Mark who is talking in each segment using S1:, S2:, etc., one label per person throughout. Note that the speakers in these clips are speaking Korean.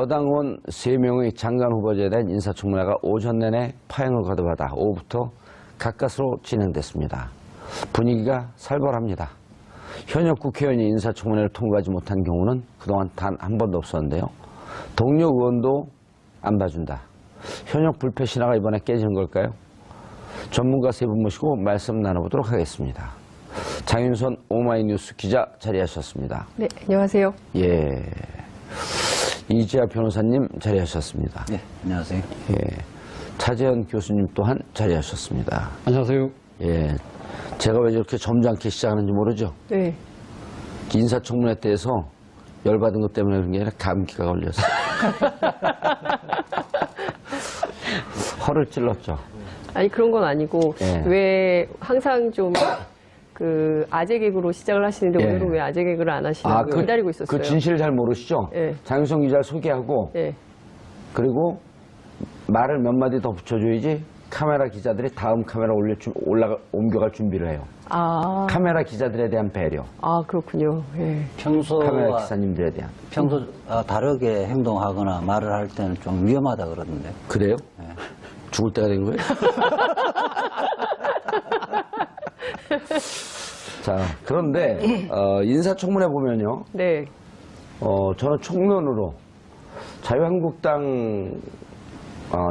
S1: 여당원 3명의 장관 후보자에 대한 인사청문회가 오전 내내 파행을 거듭하다 오후부터 가까스로 진행됐습니다. 분위기가 살벌합니다. 현역 국회의원이 인사청문회를 통과하지 못한 경우는 그동안 단 한 번도 없었는데요. 동료 의원도 안 봐준다. 현역 불패 신화가 이번에 깨지는 걸까요? 전문가 세 분 모시고 말씀 나눠보도록 하겠습니다. 장윤선 오마이뉴스 기자 자리하셨습니다.
S2: 네, 안녕하세요.
S1: 예. 이지아 변호사님 자리하셨습니다.
S3: 네, 안녕하세요.
S1: 예. 차재현 교수님 또한 자리하셨습니다.
S3: 안녕하세요.
S1: 예. 제가 왜 저렇게 점잖게 시작하는지 모르죠?
S2: 네.
S1: 인사청문회 때에서 열받은 것 때문에 그런 게 아니라 감기가 걸렸어요. 허를 찔렀죠.
S2: 아니, 그런 건 아니고,
S1: 예.
S2: 왜 항상 좀, 아재 개그로 시작을 하시는데,
S1: 예.
S2: 오늘은 왜 아재 개그를 안 하시냐고 기다리고 있었어요.
S1: 그 진실을 잘 모르시죠?
S2: 예.
S1: 장윤성 기자를 소개하고,
S2: 예.
S1: 그리고 말을 몇 마디 더 붙여줘야지 카메라 기자들이 다음 카메라 옮겨갈 준비를 해요.
S2: 아.
S1: 카메라 기자들에 대한 배려.
S2: 아, 그렇군요. 예.
S1: 카메라 기사님들에 대한.
S3: 평소 다르게 행동하거나 말을 할 때는 좀 위험하다 그러던데.
S1: 그래요?
S3: 네.
S1: 죽을 때가 된 거예요? 자, 그런데 인사청문회 보면요.
S2: 네.
S1: 저는 총론으로 자유한국당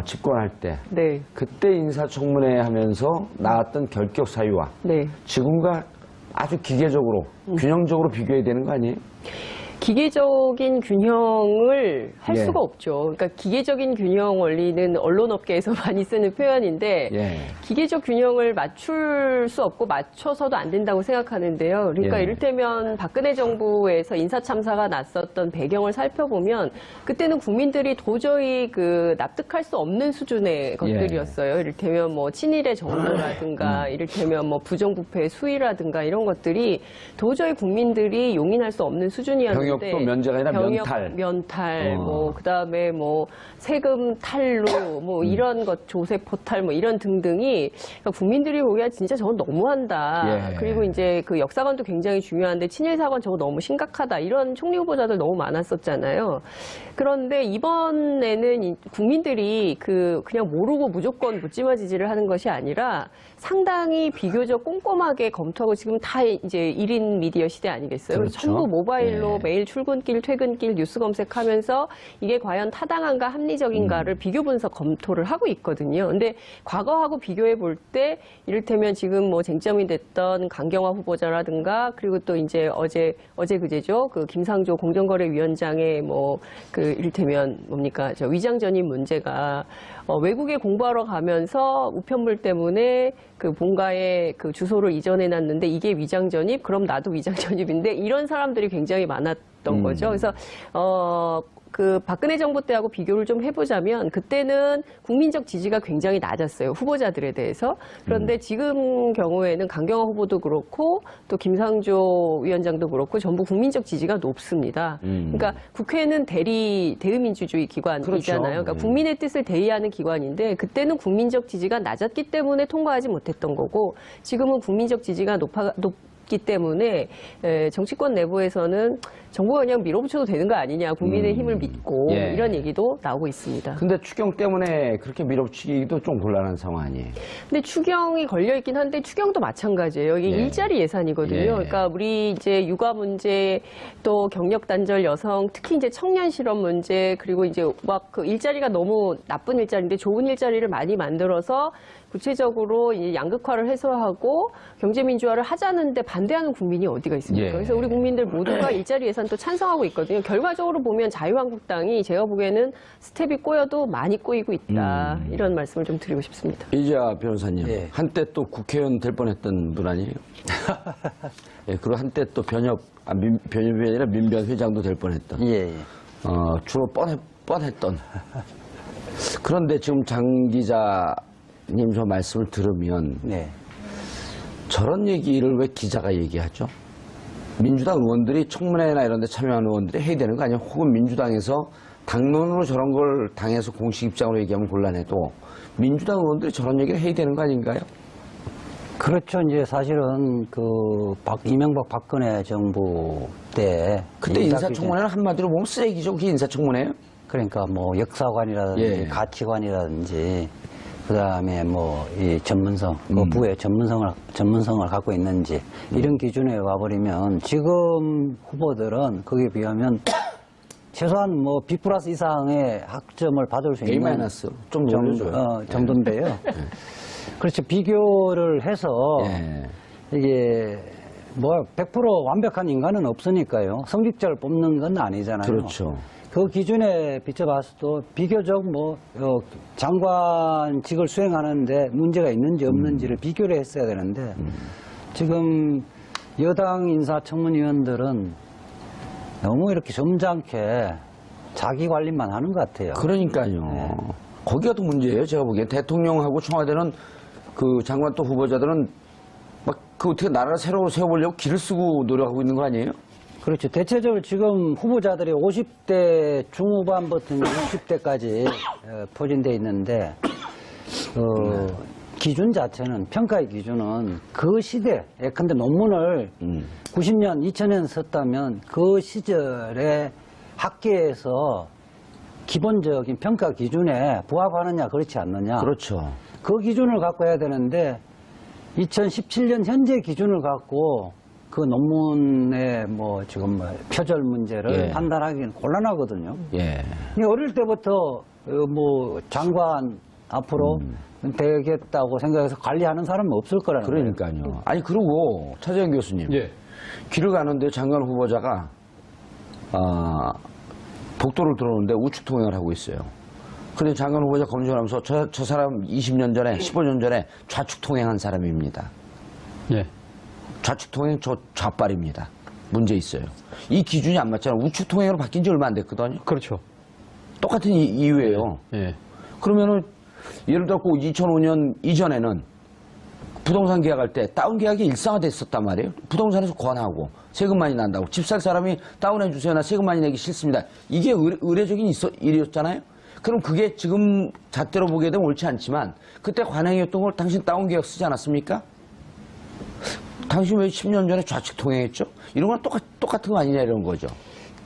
S1: 집권할 때
S2: 네.
S1: 그때 인사청문회 하면서 나왔던 결격 사유와
S2: 네.
S1: 지금과 아주 기계적으로 균형적으로 비교해야 되는 거 아니에요?
S2: 기계적인 균형을 할
S1: 예.
S2: 수가 없죠. 그러니까 기계적인 균형 원리는 언론업계에서 많이 쓰는 표현인데
S1: 예.
S2: 기계적 균형을 맞출 수 없고 맞춰서도 안 된다고 생각하는데요. 그러니까
S1: 예.
S2: 이를테면 박근혜 정부에서 인사참사가 났었던 배경을 살펴보면 그때는 국민들이 도저히 납득할 수 없는 수준의 것들이었어요. 이를테면 뭐 친일의 정도라든가 이를테면 뭐 부정부패의 수위라든가 이런 것들이 도저히 국민들이 용인할 수 없는 수준이었는데
S1: 병역도 면제가 아니라 면탈.
S2: 뭐 그다음에 뭐 세금 탈루, 뭐 이런 것 조세 포탈, 뭐 이런 등등이 그러니까 국민들이 보기에 진짜 저건 너무한다.
S1: 예.
S2: 그리고 이제 그 역사관도 굉장히 중요한데 친일 사관 저거 너무 심각하다. 이런 총리 후보자들 너무 많았었잖아요. 그런데 이번에는 국민들이 그냥 모르고 무조건 묻지마지지를 하는 것이 아니라 상당히 비교적 꼼꼼하게 검토하고 지금 다 이제 1인 미디어 시대 아니겠어요?
S1: 그렇죠.
S2: 전부 모바일로
S1: 예.
S2: 매일 출근길, 퇴근길 뉴스 검색하면서 이게 과연 타당한가 합리적인가를 비교 분석 검토를 하고 있거든요. 근데 과거하고 비교해 볼 때 이를테면 지금 뭐 쟁점이 됐던 강경화 후보자라든가 그리고 또 이제 어제 그제죠. 김상조 공정거래위원장의 이를테면 뭡니까? 위장 전입 문제가 외국에 공부하러 가면서 우편물 때문에 본가에 주소를 이전해 놨는데 이게 위장 전입? 그럼 나도 위장 전입인데 이런 사람들이 굉장히 많았던 거죠. 그래서 박근혜 정부 때하고 비교를 좀 해보자면 그때는 국민적 지지가 굉장히 낮았어요. 후보자들에 대해서. 그런데 지금 경우에는 강경화 후보도 그렇고 또 김상조 위원장도 그렇고 전부 국민적 지지가 높습니다. 그러니까 국회는 대의민주주의 기관이잖아요.
S1: 그렇죠.
S2: 그러니까 국민의 뜻을 대의하는 기관인데 그때는 국민적 지지가 낮았기 때문에 통과하지 못했던 거고 지금은 국민적 지지가 높기 때문에 정치권 내부에서는 정부가 그냥 밀어붙여도 되는 거 아니냐, 국민의 힘을 믿고
S1: 예.
S2: 이런 얘기도 나오고 있습니다.
S1: 근데 추경 때문에 그렇게 밀어붙이기도 좀 곤란한 상황 아니에요?
S2: 근데 추경이 걸려있긴 한데 추경도 마찬가지예요. 이게
S1: 예.
S2: 일자리 예산이거든요.
S1: 예.
S2: 그러니까 우리 이제 육아 문제 또 경력 단절 여성 특히 이제 청년 실업 문제 그리고 이제 일자리가 너무 나쁜 일자리인데 좋은 일자리를 많이 만들어서 구체적으로 이제 양극화를 해소하고 경제 민주화를 하자는데 반대하는 국민이 어디가 있습니까?
S1: 예.
S2: 그래서 우리 국민들 모두가 일자리 예산도 찬성하고 있거든요. 결과적으로 보면 자유한국당이 제가 보기에는 스텝이 꼬여도 많이 꼬이고 있다. 이런 말씀을 좀 드리고 싶습니다.
S1: 이지아 변호사님,
S3: 예.
S1: 한때 또 국회의원 될 뻔했던 분 아니에요? 예, 그리고 한때 또 변협이 아니라 민변 회장도 될 뻔했던.
S3: 예.
S1: 주로 뻔했던. 그런데 지금 장 기자님 저 말씀을 들으면
S3: 네.
S1: 저런 얘기를 왜 기자가 얘기하죠? 민주당 의원들이 청문회나 이런 데 참여하는 의원들이 해야 되는 거 아니에요? 혹은 민주당에서 당론으로 저런 걸 당에서 공식 입장으로 얘기하면 곤란해도 민주당 의원들이 저런 얘기를 해야 되는 거 아닌가요?
S3: 그렇죠. 이제 사실은 이명박 박근혜 정부 때
S1: 그때 인사청문회는 한마디로 보면 쓰레기죠. 그게 인사청문회예요?
S3: 그러니까 뭐 역사관이라든지
S1: 예.
S3: 가치관이라든지 그다음에 뭐 이 전문성, 그 부의 전문성을 갖고 있는지 이런 기준에 와버리면 지금 후보들은 거기에 비하면 최소한 뭐 B+ 이상의 학점을 받을 수
S1: A-
S3: 있는
S1: 좀 올려줘요.
S3: 정도인데요. 그렇죠. 비교를 해서
S1: 예.
S3: 이게 뭐 100% 완벽한 인간은 없으니까요. 성직자를 뽑는 건 아니잖아요.
S1: 그렇죠.
S3: 그 기준에 비춰봤을 때 비교적 뭐 장관직을 수행하는데 문제가 있는지 없는지를 비교를 했어야 되는데 지금 여당 인사청문위원들은 너무 이렇게 점잖게 자기 관리만 하는 것 같아요.
S1: 그러니까요. 거기가 또 문제예요. 제가 보기엔 대통령하고 청와대는 그 장관 또 후보자들은 막 그 어떻게 나라를 새로 세워보려고 길을 쓰고 노력하고 있는 거 아니에요?
S3: 그렇죠. 대체적으로 지금 후보자들이 50대 중후반부터 60대까지 포진되어 있는데 기준 자체는 평가의 기준은 그 시대 예컨대 논문을 90년, 2000년 썼다면 그 시절에 학계에서 기본적인 평가 기준에 부합하느냐 그렇지 않느냐
S1: 그렇죠.
S3: 그 기준을 갖고 해야 되는데 2017년 현재 기준을 갖고 그 논문의 뭐 지금 뭐 표절 문제를
S1: 예.
S3: 판단하기는 곤란하거든요.
S1: 예.
S3: 근데 어릴 때부터 뭐 장관 앞으로 되겠다고 생각해서 관리하는 사람은 없을 거라는 거예요.
S1: 그러니까요. 아니 그리고 차재현 교수님.
S4: 예.
S1: 길을 가는데 장관 후보자가 복도를 들어오는데 우측 통행을 하고 있어요. 그런데 장관 후보자 검증을 하면서 저 사람 20년 전에 15년 전에 좌측 통행한 사람입니다.
S4: 예.
S1: 좌측 통행 저 좌빨입니다. 문제 있어요. 이 기준이 안 맞잖아요. 우측 통행으로 바뀐 지 얼마 안 됐거든요.
S4: 그렇죠.
S1: 똑같은 이유예요.
S4: 예.
S1: 그러면은 예를 들어 2005년 이전에는 부동산 계약할 때 다운 계약이 일상화됐었단 말이에요. 부동산에서 권하고 세금 많이 난다고 집 살 사람이 다운해 주세요. 나 세금 많이 내기 싫습니다. 이게 의례적인 일이었잖아요. 그럼 그게 지금 잣대로 보게 되면 옳지 않지만 그때 관행이었던 걸 당신 다운 계약 쓰지 않았습니까? 당신 왜 10년 전에 좌측 통행했죠? 이런 건 똑같은 거 아니냐 이런 거죠.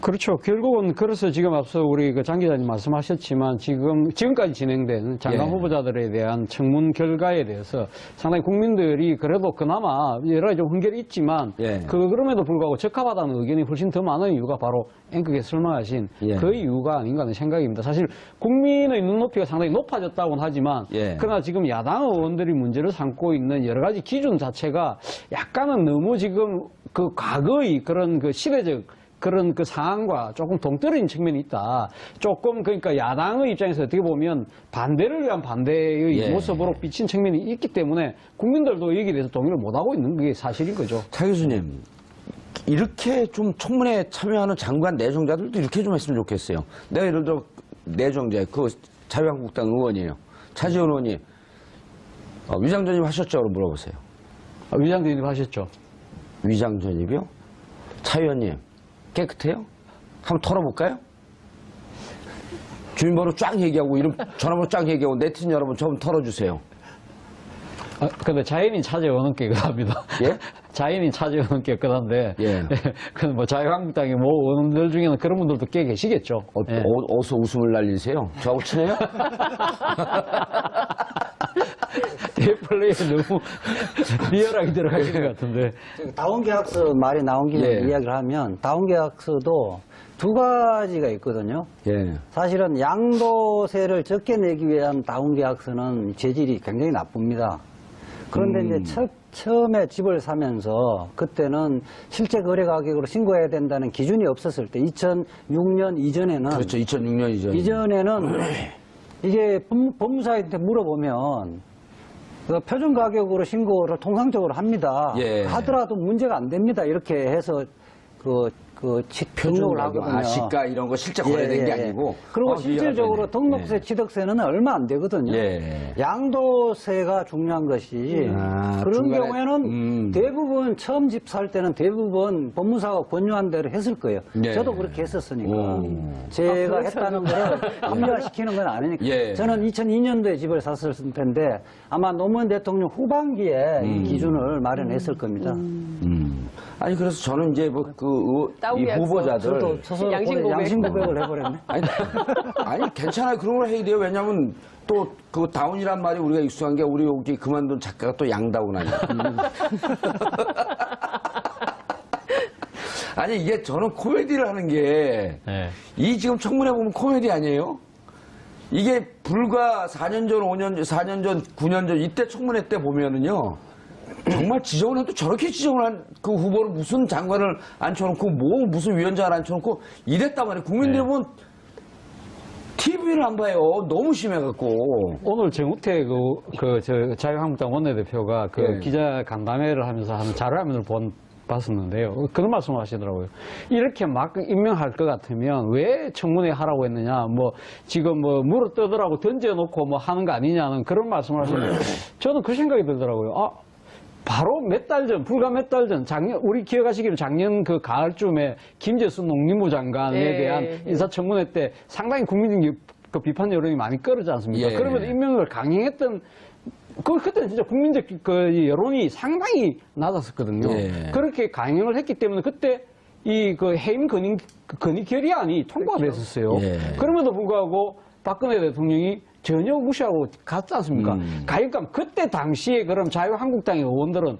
S4: 그렇죠. 결국은 그래서 지금 앞서 우리 그 장 기자님 말씀하셨지만 지금까지 진행된 장관
S1: 예.
S4: 후보자들에 대한 청문 결과에 대해서 상당히 국민들이 그래도 그나마 여러 가지 좀 훈결이 있지만
S1: 예.
S4: 그럼에도 불구하고 적합하다는 의견이 훨씬 더 많은 이유가 바로 앵커께서 설명하신
S1: 예.
S4: 그 이유가 아닌가 하는 생각입니다. 사실 국민의 눈높이가 상당히 높아졌다고는 하지만
S1: 예.
S4: 그러나 지금 야당 의원들이 문제를 삼고 있는 여러 가지 기준 자체가 약간은 너무 지금 그 과거의 그런 그 시대적 그런 그 상황과 조금 동떨어진 측면이 있다. 조금 그러니까 야당의 입장에서 어떻게 보면 반대를 위한 반대의
S1: 예.
S4: 모습으로 비친 측면이 있기 때문에 국민들도 여기에 대해서 동의를 못하고 있는 게 사실인 거죠.
S1: 차 교수님, 이렇게 좀 청문회에 참여하는 장관 내정자들도 이렇게 좀 했으면 좋겠어요. 내가 예를 들어 내정자, 그 자유한국당 의원이에요. 차지원 의원이 위장 전입 하셨죠? 그럼 물어보세요.
S4: 위장대님 하셨죠?
S1: 위장 전입이요? 차 의원님, 깨끗해요? 한번 털어볼까요? 주민번호 쫙 얘기하고 이름 전화번호 쫙 얘기하고 네티즌 여러분 좀 털어주세요.
S4: 근데 자연인 차재원은 깨끗합니다.
S1: 예?
S4: 자연인 차재원은 깨끗한데,
S1: 예.
S4: 근데 뭐 자유한국당의 뭐 의원들 중에는 그런 분들도 꽤 계시겠죠. 예.
S1: 어디서 웃음을 날리세요? 저하고 친해요?
S4: 디플레이에 너무 리얼하게 들어가신 것 같은데.
S3: 다운계약서 말이 나온 김에
S1: 예.
S3: 이야기를 하면 다운계약서도 두 가지가 있거든요.
S1: 예.
S3: 사실은 양도세를 적게 내기 위한 다운계약서는 재질이 굉장히 나쁩니다. 그런데 이제 처음에 집을 사면서 그때는 실제 거래 가격으로 신고해야 된다는 기준이 없었을 때 2006년 이전에는
S1: 그렇죠. 2006년
S3: 이전에는 이게 법무사한테 물어보면 그 표준 가격으로 신고를 통상적으로 합니다.
S1: 예.
S3: 하더라도 문제가 안 됩니다. 이렇게 해서 등록을 하거든요.
S1: 시가 이런 거 실제 거래된 게 아니고.
S3: 그리고 실질적으로
S1: 이해가 되네.
S3: 등록세, 취득세는 얼마 안 되거든요.
S1: 예.
S3: 양도세가 중요한 것이 그런
S1: 중간에,
S3: 경우에는 대부분 처음 집 살 때는 대부분 법무사가 권유한 대로 했을 거예요.
S1: 예.
S3: 저도 그렇게 했었으니까.
S1: 오.
S3: 제가 했다는 거를 합리화시키는 건 아니니까.
S1: 예.
S3: 저는 2002년도에 집을 샀을 텐데 아마 노무현 대통령 후반기에 이 기준을 마련했을 겁니다.
S1: 아니 그래서 저는 이제
S2: 싸움
S1: 이
S2: 약속.
S1: 후보자들
S3: 저도 스스로
S2: 양심 고백.
S3: 양심 고백을 해버렸네.
S1: 아니 괜찮아요. 그런 걸 해야 돼요. 왜냐하면 또 그 다운이란 말이 우리가 익숙한 게 우리 여기 그만둔 작가가 또 양다운 아니야. 아니 이게 저는 코미디를 하는 게 이 지금 청문회 보면 코미디 아니에요? 이게 불과 4년 전, 5년 전, 4년 전, 9년 전 이때 청문회 때 보면은요. 정말 지정을 해도 저렇게 지정을 한 그 후보를 무슨 장관을 앉혀놓고 뭐 무슨 위원장을 앉혀놓고 이랬단 말이에요. 국민들이 보면 TV를 안 봐요. 너무 심해갖고.
S4: 오늘 정우택 저 자유한국당 원내대표가 그
S1: 예.
S4: 기자 간담회를 하면서 하는 자료화면을 봤었는데요. 그런 말씀을 하시더라고요. 이렇게 막 임명할 것 같으면 왜 청문회 하라고 했느냐, 뭐 지금 뭐 물어 뜯으라고 던져놓고 뭐 하는 거 아니냐는 그런 말씀을 하시는데 저는 그 생각이 들더라고요. 아, 바로 몇 달 전, 불과 몇 달 전, 우리 기억하시기로 작년 그 가을쯤에 김재순 농림부 장관에
S2: 예,
S4: 대한
S2: 예.
S4: 인사청문회 때 상당히 국민적 그 비판 여론이 많이 끌어지 않습니까?
S1: 예.
S4: 그러면 임명을 강행했던 그때는 진짜 국민적 그 여론이 상당히 낮았었거든요.
S1: 예.
S4: 그렇게 강행을 했기 때문에 그때 이 그 해임 건의 결의안이 통과가 됐었어요.
S1: 예.
S4: 그럼에도 불구하고 박근혜 대통령이 전혀 무시하고 갔지 않습니까? 그러니까 그때 당시에 그럼 자유한국당의 의원들은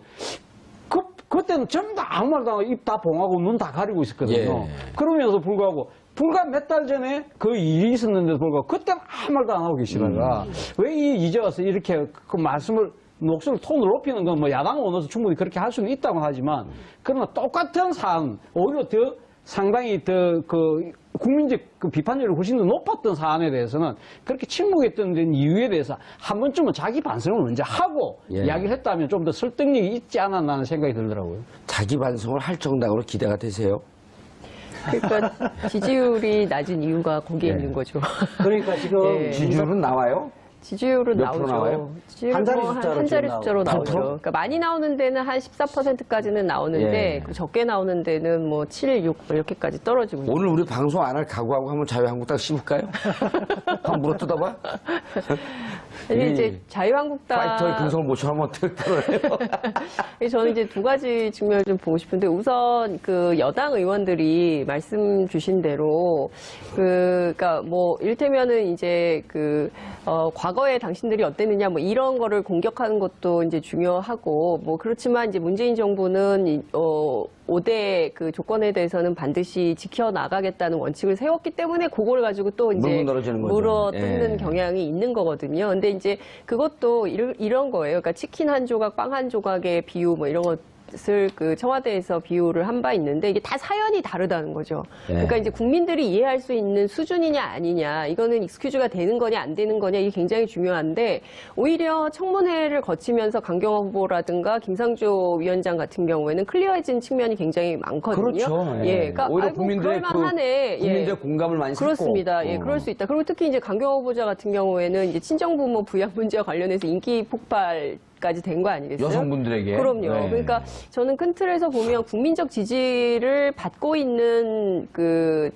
S4: 그때는 전부 다 아무 말도 안 하고 입 다 봉하고 눈 다 가리고 있었거든요.
S1: 예.
S4: 그러면서 불구하고 불과 몇 달 전에 그 일이 있었는데도 불구하고 그때는 아무 말도 안 하고 계시다가 왜 이제 와서 이렇게 그 말씀을 목소리 톤을 높이는 건 뭐 야당 의원으로서 충분히 그렇게 할 수는 있다고 하지만 그러나 똑같은 사안 오히려 더 상당히 더 그 국민적 그 비판율이 훨씬 더 높았던 사안에 대해서는 그렇게 침묵했던 이유에 대해서 한 번쯤은 자기 반성을 먼저 하고
S1: 예.
S4: 이야기를 했다면 좀 더 설득력이 있지 않았나 하는 생각이 들더라고요.
S1: 자기 반성을 할 정당으로 기대가 되세요?
S2: 그러니까 지지율이 낮은 이유가 거기에
S1: 예.
S2: 있는 거죠.
S3: 그러니까 지금
S2: 예.
S1: 지지율은 나와요?
S2: 지지율은
S1: 몇 프로
S2: 나오죠.
S1: 나와요?
S2: 지지율
S3: 한 자리
S2: 뭐
S3: 숫자로
S2: 한 자리
S3: 지금
S2: 숫자로
S1: 나오고.
S2: 나오죠.
S1: 8%?
S2: 그러니까 많이 나오는 데는 한 14%까지는 나오는데
S1: 예.
S2: 그 적게 나오는 데는 뭐 7, 6 이렇게까지 떨어지고 있죠.
S1: 오늘 우리 방송 안 할 각오하고 한번 자유한국당 씹을까요? 한번 물어 뜯어봐.
S2: 근데
S1: 이
S2: 이제 자유한국당
S1: 파이터의 금성을 모셔하면 어떻게 들어요?
S2: 저는 이제 두 가지 측면을 좀 보고 싶은데 우선 그 여당 의원들이 말씀 주신 대로 그러니까 뭐 이를테면은 이제 과거에 당신들이 어땠느냐 뭐 이런 거를 공격하는 것도 이제 중요하고 뭐 그렇지만 이제 문재인 정부는 5대 그 조건에 대해서는 반드시 지켜나가겠다는 원칙을 세웠기 때문에 그걸 가지고 또 이제
S1: 물고 늘어지는 거죠.
S2: 물어뜯는
S1: 예.
S2: 경향이 있는 거거든요. 근데 이제 그것도 이런 거예요. 그러니까 치킨 한 조각, 빵 한 조각의 비유 뭐 이런 것을 그 청와대에서 비유를 한 바 있는데 이게 다 사연이 다르다는 거죠.
S1: 예.
S2: 그러니까 이제 국민들이 이해할 수 있는 수준이냐 아니냐, 이거는 익스큐즈가 되는 거냐 안 되는 거냐 이게 굉장히 중요한데 오히려 청문회를 거치면서 강경화 후보라든가 김상조 위원장 같은 경우에는 클리어해진 측면이 굉장히 많거든요.
S1: 그렇죠.
S2: 예, 그러니까
S1: 오히려
S2: 아이고,
S1: 국민들의
S2: 그럴만하네.
S1: 국민들의 공감을 많이 샀고.
S2: 그렇습니다. 예, 그럴 수 있다. 그리고 특히 이제 강경화 후보자 같은 경우에는 이제 친정부모 부양 문제와 관련해서 인기 폭발까지 된 거 아니겠어요?
S1: 여성분들에게.
S2: 그럼요.
S1: 네.
S2: 그러니까 저는 큰 틀에서 보면 국민적 지지를 받고 있는 그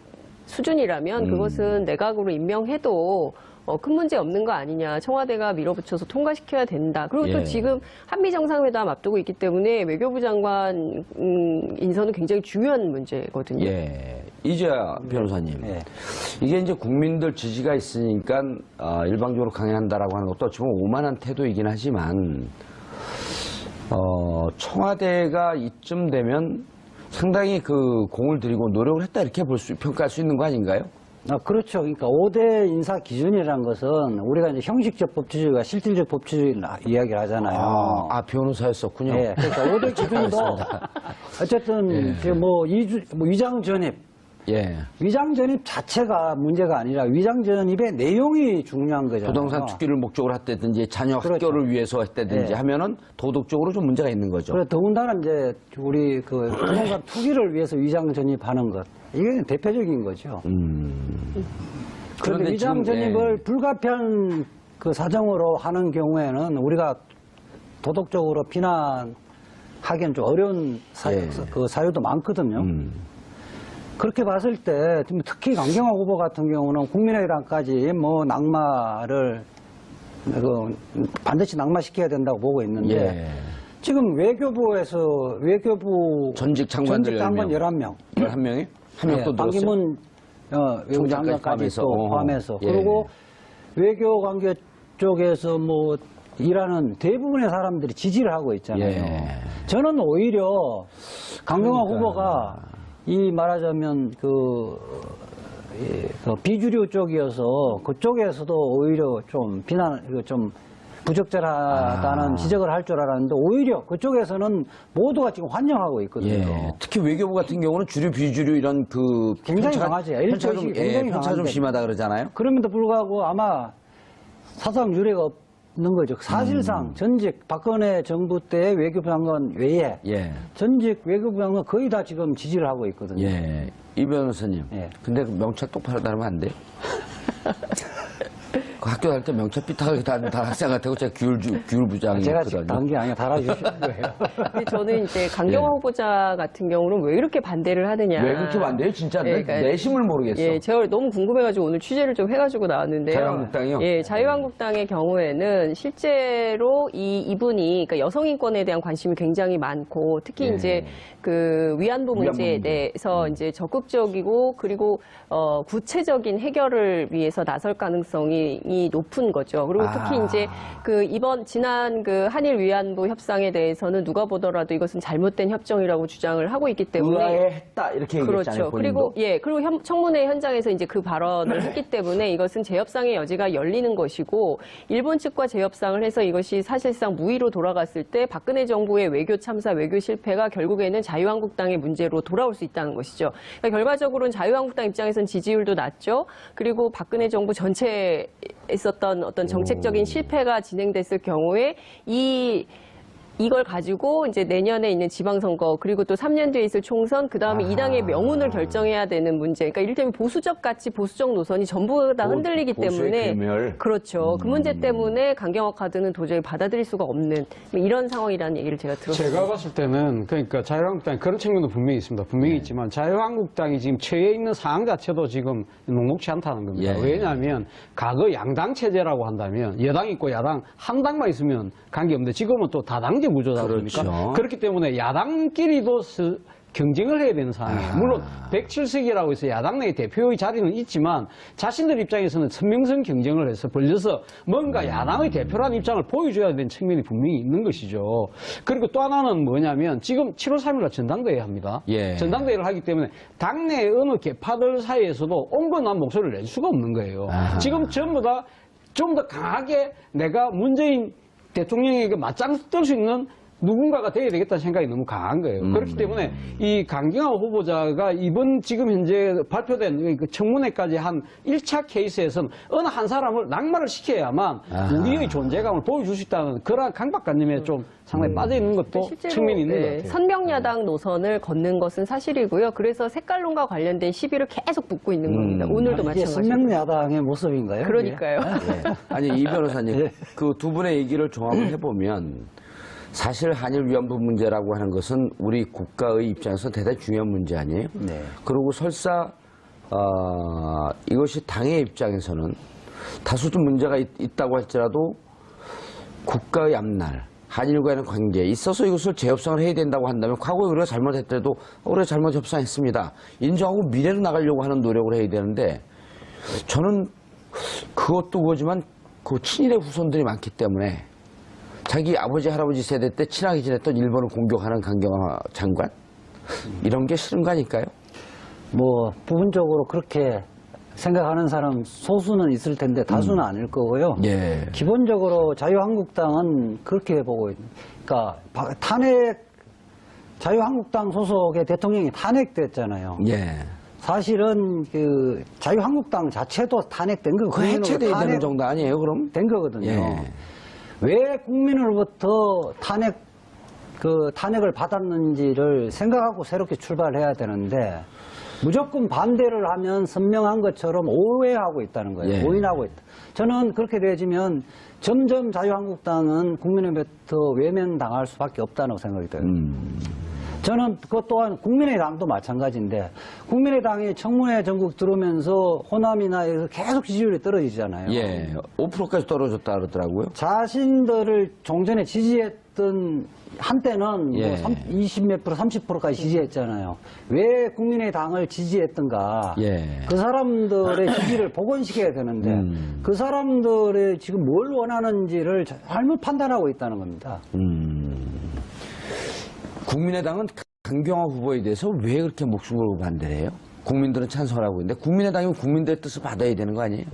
S2: 수준이라면 그것은 내각으로 임명해도 큰 문제 없는 거 아니냐. 청와대가 밀어붙여서 통과시켜야 된다. 그리고 또
S1: 예.
S2: 지금 한미 정상회담 앞두고 있기 때문에 외교부 장관 인선은 굉장히 중요한 문제거든요.
S1: 예. 이재하 변호사님.
S3: 예.
S1: 이게 이제 국민들 지지가 있으니까 일방적으로 강행한다라고 하는 것도 어찌 보면 오만한 태도이긴 하지만 청와대가 이쯤 되면 상당히 그 공을 들이고 노력을 했다 이렇게 평가할 수 있는 거 아닌가요?
S3: 그렇죠. 그러니까 5대 인사 기준이라는 것은 우리가 이제 형식적 법치주의와 실질적 법치주의를 이야기를 하잖아요.
S1: 변호사였었군요.
S3: 예, 그러니까 5대 기준도 어쨌든 위장 전입,
S1: 예.
S3: 위장 전입 자체가 문제가 아니라 위장 전입의 내용이 중요한 거잖아요.
S1: 부동산 투기를 목적으로 했다든지 자녀
S3: 그렇죠.
S1: 학교를 위해서 했다든지
S3: 예.
S1: 하면은 도덕적으로 좀 문제가 있는 거죠.
S3: 그래 더군다나 이제 우리 그 부동산 투기를 위해서 위장 전입하는 것 이게 대표적인 거죠. 그런데
S1: 그런데
S3: 위장
S1: 지금,
S3: 전입을 불가피한 그 사정으로 하는 경우에는 우리가 도덕적으로 비난하기는 좀 어려운 그 사유도 많거든요. 그렇게 봤을 때 특히 강경화 후보 같은 경우는 국민의당까지 뭐 낙마를 반드시 낙마시켜야 된다고 보고 있는데
S1: 예.
S3: 지금 외교부
S1: 전직 장관들
S3: 장관 11명.
S1: 11명이? 한 명도 늘었어요?
S3: 반기문 외교장관까지 또 포함해서.
S1: 예.
S3: 그리고 외교관계 쪽에서 뭐 일하는 대부분의 사람들이 지지를 하고 있잖아요.
S1: 예.
S3: 저는 오히려 강경화
S1: 그러니까.
S3: 후보가 이 말하자면 그 비주류 쪽이어서 그쪽에서도 오히려 좀 좀 부적절하다는 지적을 할 줄 알았는데 오히려 그쪽에서는 모두가 지금 환영하고 있거든요.
S1: 예. 특히 외교부 같은 경우는 주류 비주류 이런 그
S3: 굉장히 강하지.
S1: 편차 좀,
S3: 일조의식이 굉장히
S1: 편차 좀
S3: 강한데.
S1: 심하다 그러잖아요.
S3: 그럼에도 불구하고 아마 사상 유례가 없는 거죠. 사실상 전직 박근혜 정부 때 외교부 장관 외에
S1: 예.
S3: 전직 외교부 장관 거의 다 지금 지지를 하고 있거든요.
S1: 예. 이 변호사님.
S3: 예.
S1: 근데 그 명찰 똑바로 다르면 안 돼요? 그 학교 다닐 때 명찰 삐딱하게 다니는 학생 같아고 제가 규율 부장이
S3: 제가 지금 단 게 아니라 달아주시는 거예요.
S2: 근데 저는 이제 강경화
S1: 예.
S2: 후보자 같은 경우는 왜 이렇게 반대를 하느냐.
S1: 왜 그렇게 반대해요? 진짜
S2: 예, 그러니까
S1: 내심을 모르겠어.
S2: 예, 제가 너무 궁금해가지고 오늘 취재를 좀 해가지고 나왔는데요.
S1: 자유한국당이요?
S2: 예, 자유한국당의 경우에는 실제로 이분이 그러니까 여성 인권에 대한 관심이 굉장히 많고 특히
S1: 예.
S2: 이제 그 위안부 문제에
S1: 문제.
S2: 대해서 이제 적극적이고 그리고 구체적인 해결을 위해서 나설 가능성이 높은 거죠. 그리고 특히 이제 그 지난 그 한일 위안부 협상에 대해서는 누가 보더라도 이것은 잘못된 협정이라고 주장을 하고 있기 때문에
S1: 의아해했다 이렇게 얘기했잖아요.
S2: 그렇죠. 그리고 그리고 청문회 현장에서 이제 그 발언을 했기 때문에 이것은 재협상의 여지가 열리는 것이고 일본 측과 재협상을 해서 이것이 사실상 무의로 돌아갔을 때 박근혜 정부의 외교 참사, 외교 실패가 결국에는 자유한국당의 문제로 돌아올 수 있다는 것이죠. 그러니까 결과적으로는 자유한국당 입장에서는 지지율도 낮죠. 그리고 박근혜 정부 전체에 있었던 어떤 정책적인 실패가 진행됐을 경우에 이걸 가지고 이제 내년에 있는 지방선거 그리고 또 3년 뒤에 있을 총선 그다음에 이 당의 명운을 결정해야 되는 문제. 그러니까 이를테면 보수적 노선이 전부 다 흔들리기
S1: 보수의
S2: 때문에
S1: 괴멸.
S2: 그렇죠. 그 문제 때문에 강경화 카드는 도저히 받아들일 수가 없는 이런 상황이라는 얘기를 제가 들었어요.
S4: 제가 봤을 때는 그러니까 자유한국당이 그런 측면도 분명히 있습니다. 분명히 있지만 자유한국당이 지금 처해 있는 상황 자체도 지금 녹록치 않다는 겁니다.
S1: 예.
S4: 왜냐하면 과거 양당 체제라고 한다면 여당 있고 야당 한 당만 있으면 관계없는데 지금은 또 다당제 구조다 보니까
S1: 그렇죠.
S4: 그렇기 때문에 야당끼리도 경쟁을 해야 되는 상황이에요. 물론 107석이라고 해서 야당 내 대표의 자리는 있지만 자신들 입장에서는 선명성 경쟁을 해서 벌려서 뭔가 야당의 대표라는 입장을 보여줘야 되는 측면이 분명히 있는 것이죠. 그리고 또 하나는 뭐냐면 지금 7월 3일날 전당대회 합니다.
S1: 예.
S4: 전당대회를 하기 때문에 당내 어느 계파들 사이에서도 온건한 목소리를 낼 수가 없는 거예요. 지금 전부 다 좀 더 강하게 내가 문재인 대통령에게 맞짱 뜰 수 있는 누군가가 돼야 되겠다는 생각이 너무 강한 거예요. 그렇기 때문에 이 강경화 후보자가 이번 지금 현재 발표된 그 청문회까지 한 1차 케이스에서는 어느 한 사람을 낙마를 시켜야만 우리의 존재감을 보여줄 수 있다는 그런 강박관념에 좀 상당히 빠져 있는 것도
S2: 실제로
S4: 측면이 있는 것 같아요.
S2: 선명야당 노선을 걷는 것은 사실이고요. 그래서 색깔론과 관련된 시비를 계속 붙고 있는 겁니다. 오늘도
S3: 이게
S2: 마찬가지고.
S3: 선명야당의 모습인가요?
S2: 그러니까요.
S1: 예. 아니 이 변호사님
S3: 예.
S1: 그 두 분의 얘기를 종합을 해보면 사실 한일 위안부 문제라고 하는 것은 우리 국가의 입장에서 대단히 중요한 문제 아니에요?
S3: 네.
S1: 그리고 설사 이것이 당의 입장에서는 다소좀 문제가 있다고 할지라도 국가의 앞날 한일과의 관계에 있어서 이것을 재협상을 해야 된다고 한다면 과거에 우리가 잘못했더라도 우리가 잘못 협상했습니다. 인정하고 미래로 나가려고 하는 노력을 해야 되는데 저는 그것도 그거지만 그 친일의 후손들이 많기 때문에 자기 아버지 할아버지 세대 때 친하게 지냈던 일본을 공격하는 강경화 장관 이런 게 싫은 거 아닐까요?
S3: 뭐 부분적으로 그렇게 생각하는 사람 소수는 있을 텐데 다수는 아닐 거고요.
S1: 예.
S3: 기본적으로 자유한국당은 그렇게 보고 그러니까 자유한국당 소속의 대통령이 탄핵됐잖아요.
S1: 예.
S3: 사실은 그 자유한국당 자체도 탄핵된 거
S1: 그 해체돼야 되는 정도 아니에요, 그럼?
S3: 된 거거든요.
S1: 예.
S3: 왜 국민으로부터 탄핵을 받았는지를 생각하고 새롭게 출발해야 되는데 무조건 반대를 하면 선명한 것처럼 오해하고 있다는 거예요.
S1: 예.
S3: 오인하고 있다. 저는 그렇게 되어지면 점점 자유한국당은 국민으로부터 외면당할 수밖에 없다고 생각이 들어요. 저는 그것 또한 국민의당도 마찬가지인데 국민의당이 청문회 전국 들어오면서 호남이나 여기서 계속 지지율이 떨어지잖아요.
S1: 예. 5%까지 떨어졌다 그러더라고요.
S3: 자신들을 종전에 지지했던 지지했던 한때는
S1: 예.
S3: 뭐 20몇 프로, 30%까지 지지했잖아요. 왜 국민의당을 지지했던가?
S1: 예.
S3: 그 사람들의 지지를 복원시켜야 되는데 그 사람들의 지금 뭘 원하는지를 잘못 판단하고 있다는 겁니다.
S1: 국민의당은 강경화 후보에 대해서 왜 그렇게 목숨 걸고 반대를 해요? 국민들은 찬성하고 있는데 국민의당이면 국민들의 뜻을 받아야 되는 거 아니에요?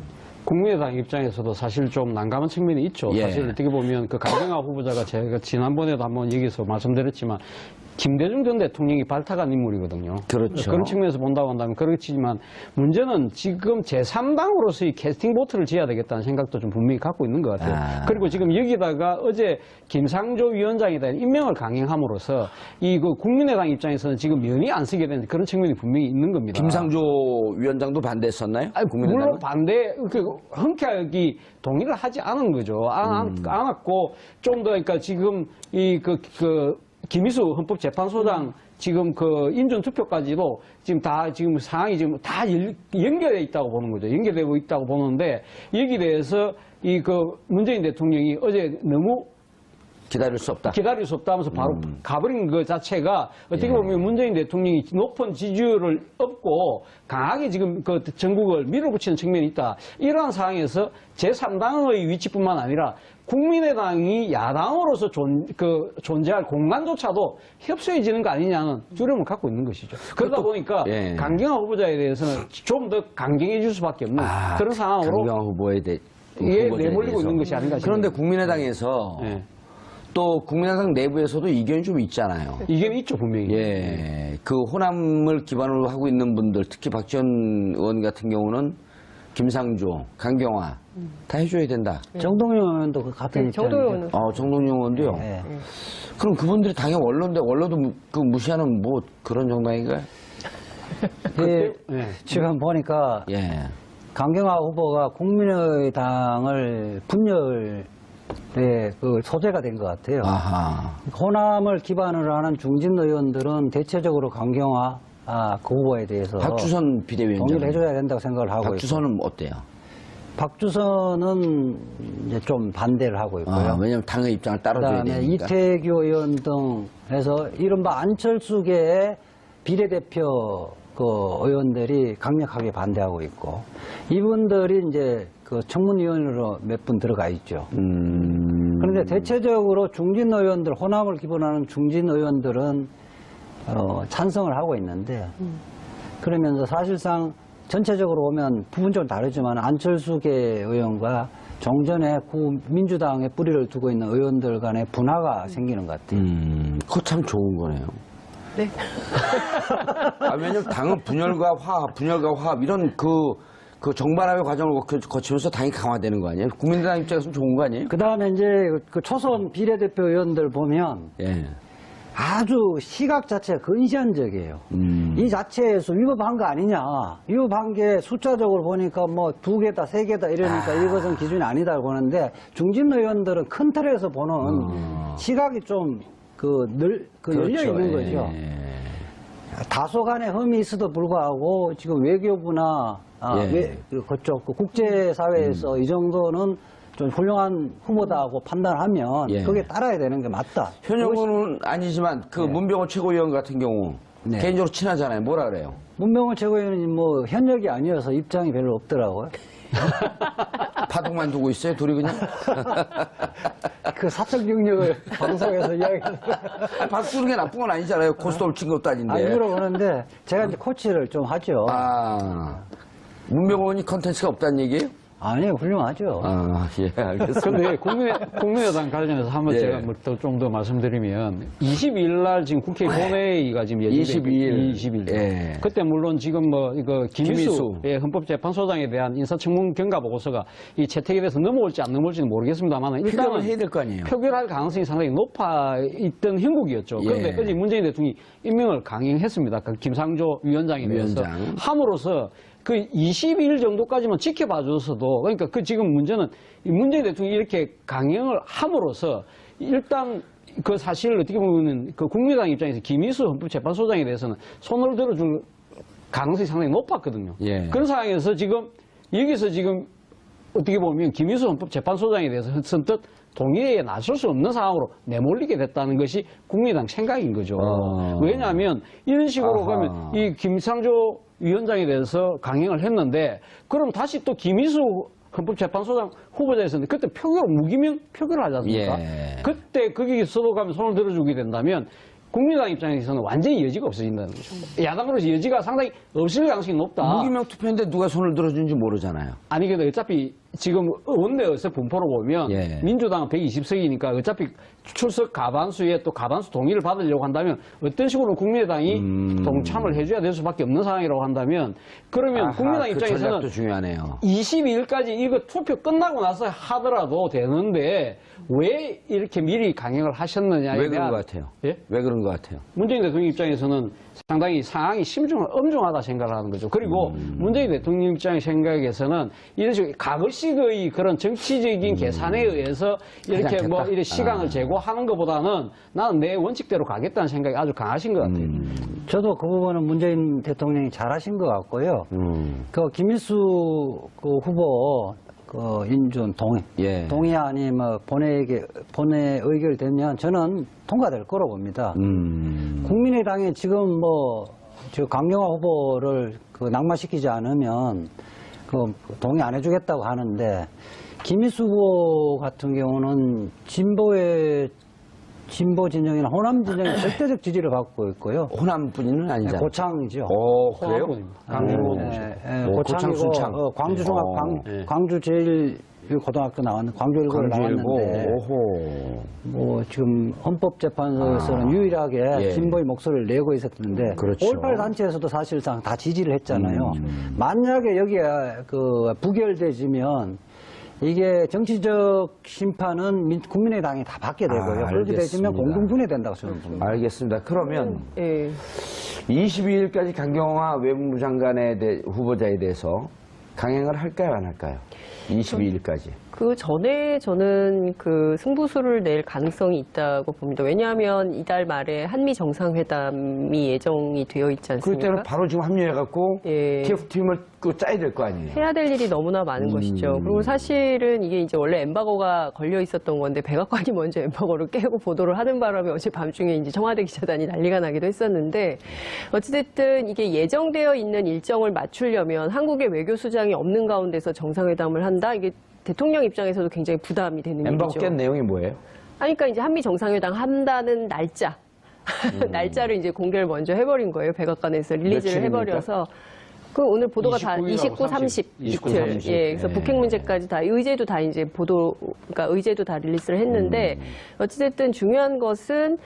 S4: 국민의당 입장에서도 사실 좀 난감한 측면이 있죠.
S1: 예.
S4: 사실 어떻게 보면 그 강경화 후보자가 제가 지난번에도 한번 여기서 말씀드렸지만 김대중 전 대통령이 발탁한 인물이거든요.
S1: 그렇죠.
S4: 그런 측면에서 본다고 한다면 그렇지만 문제는 지금 제3당으로서의 캐스팅 보트를 지어야 되겠다는 생각도 좀 분명히 갖고 있는 것 같아요. 그리고 지금 여기다가 어제 김상조 위원장에 대한 임명을 강행함으로써 이 그 국민의당 입장에서는 지금 면이 안 쓰게 되는 그런 측면이 분명히 있는 겁니다.
S1: 김상조 위원장도 반대했었나요?
S4: 아니,
S1: 국민의당은?
S4: 물론 반대, 흔쾌하게 동의를 하지 않은 거죠. 않았고, 좀 더, 그러니까 지금 김희수 헌법재판소장 지금 그 인준투표까지도 지금 다 지금 상황이 지금 다 연결돼 있다고 보는 거죠. 연결되고 있다고 보는데, 여기 대해서 문재인 대통령이 어제 너무
S1: 기다릴 수 없다.
S4: 기다릴 수 없다면서 바로 가버린 것 자체가 어떻게
S1: 예.
S4: 보면 문재인 대통령이 높은 지지율을 얻고 강하게 지금 그 전국을 밀어붙이는 측면이 있다. 이러한 상황에서 제3당의 위치뿐만 아니라 국민의당이 야당으로서 존재할 공간조차도 협소해지는 거 아니냐는 두려움을 갖고 있는 것이죠. 그러다 보니까
S1: 예.
S4: 강경화 후보자에 대해서는 좀 더 강경해질 수밖에 없는 그런 상황으로
S1: 강경화 후보에 대해
S4: 내몰리고 있는 것이 아닌가 싶습니다.
S1: 그런데 국민의당에서
S4: 예.
S1: 또 국민의당 내부에서도 이견이 좀 있잖아요.
S4: 이견이 있죠, 분명히.
S1: 예, 그 호남을 기반으로 하고 있는 분들, 특히 박지원 의원 같은 경우는 김상조, 강경화 다 해줘야 된다.
S3: 정동영 의원도 그 같은
S2: 저도
S3: 입장인데.
S1: 정동영 의원도요.
S3: 예.
S1: 그럼 그분들이 당연히 원로인데 원로도 무시하는 뭐 그런 정당인가요?
S3: 예,
S4: 예.
S3: 지금 보니까
S1: 예.
S3: 강경화 후보가 국민의당을 분열의 그 소재가 된 것 같아요.
S1: 아하.
S3: 호남을 기반으로 하는 중진 의원들은 대체적으로 강경화 그 후보에 대해서
S1: 박주선 비대위원장.
S3: 동의를 해줘야 된다고 생각을 하고
S1: 박주선은 어때요?
S3: 있고, 박주선은 이제 좀 반대를 하고 있고요.
S1: 왜냐면 당의 입장을 따라줘야
S3: 그다음에
S1: 되니까.
S3: 이태규 의원 등 해서 이른바 안철수계의 비례대표 그 의원들이 강력하게 반대하고 있고, 이분들이 이제 그 청문위원으로 몇 분 들어가 있죠. 그런데 대체적으로 중진 의원들, 호남을 기본하는 중진 의원들은 찬성을 하고 있는데, 그러면서 사실상 전체적으로 보면 부분적으로 다르지만 안철수계 의원과 종전에 민주당의 뿌리를 두고 있는 의원들 간의 분화가 생기는 것 같아요.
S1: 그거 참 좋은 거네요.
S2: 네.
S1: 왜냐면 당은 분열과 화합 이런 그 정반합의 과정을 거치면서 당이 강화되는 거 아니에요? 국민의당 입장에서는 좋은 거 아니에요?
S3: 그 다음에 이제 그 초선 비례대표 의원들 보면
S1: 예.
S3: 아주 시각 자체가 근시안적이에요. 이 자체에서 위법한 거 아니냐. 위법한 게 숫자적으로 보니까 뭐 2개다, 3개다 이러니까 이것은 기준이 아니다고 하는데, 중진 의원들은 큰 틀에서 보는 시각이 좀 열려 있는 거죠. 다소간의 흠이 있어도 불구하고 지금 외교부나 그쪽 국제사회에서 이 정도는 좀 훌륭한 후보다고 판단하면 그게 따라야 되는 게 맞다.
S1: 현역은 아니지만 문병호 최고위원 같은 경우 개인적으로 친하잖아요. 뭐라 그래요?
S3: 문병호 최고위원이 뭐 현역이 아니어서 입장이 별로 없더라고요.
S1: 파동만 두고 있어요, 둘이 그냥?
S3: 그 사적 경력을 방송에서 이야기해서.
S1: 박수는 게 나쁜 건 아니잖아요. 고스톱을 친 것도 아닌데.
S3: 물어보는데 제가 이제 코치를 좀 하죠.
S1: 문병호 의원이 컨텐츠가 없다는 얘기예요?
S3: 아니요, 훌륭하죠.
S1: 예, 알겠습니다.
S4: 그런데 국민의당 관련해서 한번
S1: 예.
S4: 제가 좀 더 말씀드리면 22일 날 지금 국회 본회의가 지금 예정돼 22일.
S1: 예.
S4: 그때 물론 지금 뭐 이거 김희수 헌법재판소장에 대한 인사청문 경과 보고서가 이 채택에 대해서 넘어올지 안 넘어올지는 모르겠습니다만
S1: 일단은 해야 될 거 아니에요.
S4: 표결할 가능성이 상당히 높아 있던 형국이었죠. 그런데 어제 문재인 대통령이 임명을 강행했습니다. 그 김상조 위원장에 대해서 함으로써 그 22일 정도까지만 지켜봐줘서도, 그러니까 지금 문제는 문재인 대통령이 이렇게 강행을 함으로써 일단 그 사실 어떻게 보면 그 국민의당 입장에서 김희수 헌법재판소장에 대해서는 손을 들어줄 가능성이 상당히 높았거든요. 그런 상황에서 지금 여기서 지금 어떻게 보면 김희수 헌법재판소장에 대해서 선뜻 동의에 나설 수 없는 상황으로 내몰리게 됐다는 것이 국민의당 생각인 거죠. 왜냐하면 이런 식으로
S1: 아하.
S4: 가면 이 김상조 위원장에 대해서 강행을 했는데 그럼 다시 또 김희수 헌법재판소장 후보자 있었는데 그때 무기명 표결을 하지 않습니까?
S1: 예.
S4: 그때 거기서도 가면 손을 들어주게 된다면 국민의당 입장에서는 완전히 여지가 없어진다는 거죠. 야당으로서 여지가 상당히 없을 가능성이 높다.
S1: 무기명 투표인데 누가 손을 들어준지 모르잖아요.
S4: 아니 근데 어차피 지금 원내에서 분포로 보면
S1: 예.
S4: 민주당은 120석이니까 어차피 출석 가반수에 또 가반수 동의를 받으려고 한다면 어떤 식으로 국민의당이 동참을 해줘야 될 수밖에 없는 상황이라고 한다면 그러면
S1: 아하,
S4: 국민의당
S1: 그
S4: 입장에서는
S1: 전략도 중요하네요.
S4: 22일까지 이거 투표 끝나고 나서 하더라도 되는데 왜 이렇게 미리 강행을 하셨느냐에
S1: 왜 그런
S4: 대한
S1: 것 같아요?
S4: 예?
S1: 왜 그런 것 같아요?
S4: 문재인 대통령 입장에서는 상당히 상황이 엄중하다 생각을 하는 거죠. 그리고 문재인 대통령 입장의 생각에서는 이런 식으로 가글식의 그런 정치적인 계산에 의해서 이렇게
S1: 하지
S4: 뭐
S1: 않겠다.
S4: 이런 시간을 제고하는 것보다는 나는 내 원칙대로 가겠다는 생각이 아주 강하신 것 같아요.
S3: 저도 그 부분은 문재인 대통령이 잘하신 것 같고요. 그 김일수 그 후보 그 인준
S1: 예.
S3: 동의안이 뭐 본회 의결되면 저는 통과될 거로 봅니다. 국민의당이 지금 뭐 저 강경화 후보를 그 낙마시키지 않으면 그 동의 안 해주겠다고 하는데 김일수 후보 같은 경우는 진보 진영이나 호남 진영의 절대적 지지를 받고 있고요.
S1: 호남뿐이는 아니잖아요.
S3: 고창이죠.
S1: 그래요?
S4: 강주로
S1: 고창, 순창.
S3: 광주 종합 광주 제일 고등학교 나왔는데 광주 일고를 나왔는데
S1: 오호.
S3: 뭐 지금 헌법재판소에서는 유일하게
S1: 예.
S3: 진보의 목소리를 내고 있었는데
S1: 그렇죠.
S3: 5.18 단체에서도 사실상 다 지지를 했잖아요. 만약에 여기에 그 부결되지면 이게 정치적 심판은 국민의당이 다 받게 되고요. 그렇게 되면
S1: 알겠습니다.
S3: 공동분해된다고 저는 봅니다.
S1: 알겠습니다. 그러면
S2: 예.
S1: 22일까지 강경화 외무부 장관의 후보자에 대해서 강행을 할까요, 안 할까요? 22일까지.
S2: 그 전에 저는 그 승부수를 낼 가능성이 있다고 봅니다. 왜냐하면 이달 말에 한미 정상회담이 예정이 되어 있지 않습니까?
S1: 그때는 바로 지금 합류해갖고
S2: 예.
S1: TF팀을 짜야 될 거 아니에요?
S2: 해야 될 일이 너무나 많은 것이죠. 그리고 사실은 이게 이제 원래 엠바고가 걸려 있었던 건데 백악관이 먼저 엠바고를 깨고 보도를 하는 바람에 어제 밤중에 이제 청와대 기자단이 난리가 나기도 했었는데 어찌됐든 이게 예정되어 있는 일정을 맞추려면 한국의 외교수장이 없는 가운데서 정상회담을 한다? 이게 대통령 입장에서도 굉장히 부담이 되는
S1: 엠바고
S2: 일이죠.
S1: 깬 내용이 뭐예요?
S2: 아니, 그러니까 이제 한미 정상회담 한다는 날짜. 날짜를 이제 공개를 먼저 해버린 거예요. 백악관에서 릴리즈를
S1: 며칠입니까?
S2: 해버려서. 그 오늘 보도가 다
S4: 29일하고
S2: 29, 30
S1: 29,
S2: 이틀.
S1: 30.
S2: 예, 그래서
S1: 예.
S2: 북핵 문제까지 다 의제도 다 이제 그러니까 의제도 다 릴리스를 했는데 어찌됐든 중요한 것은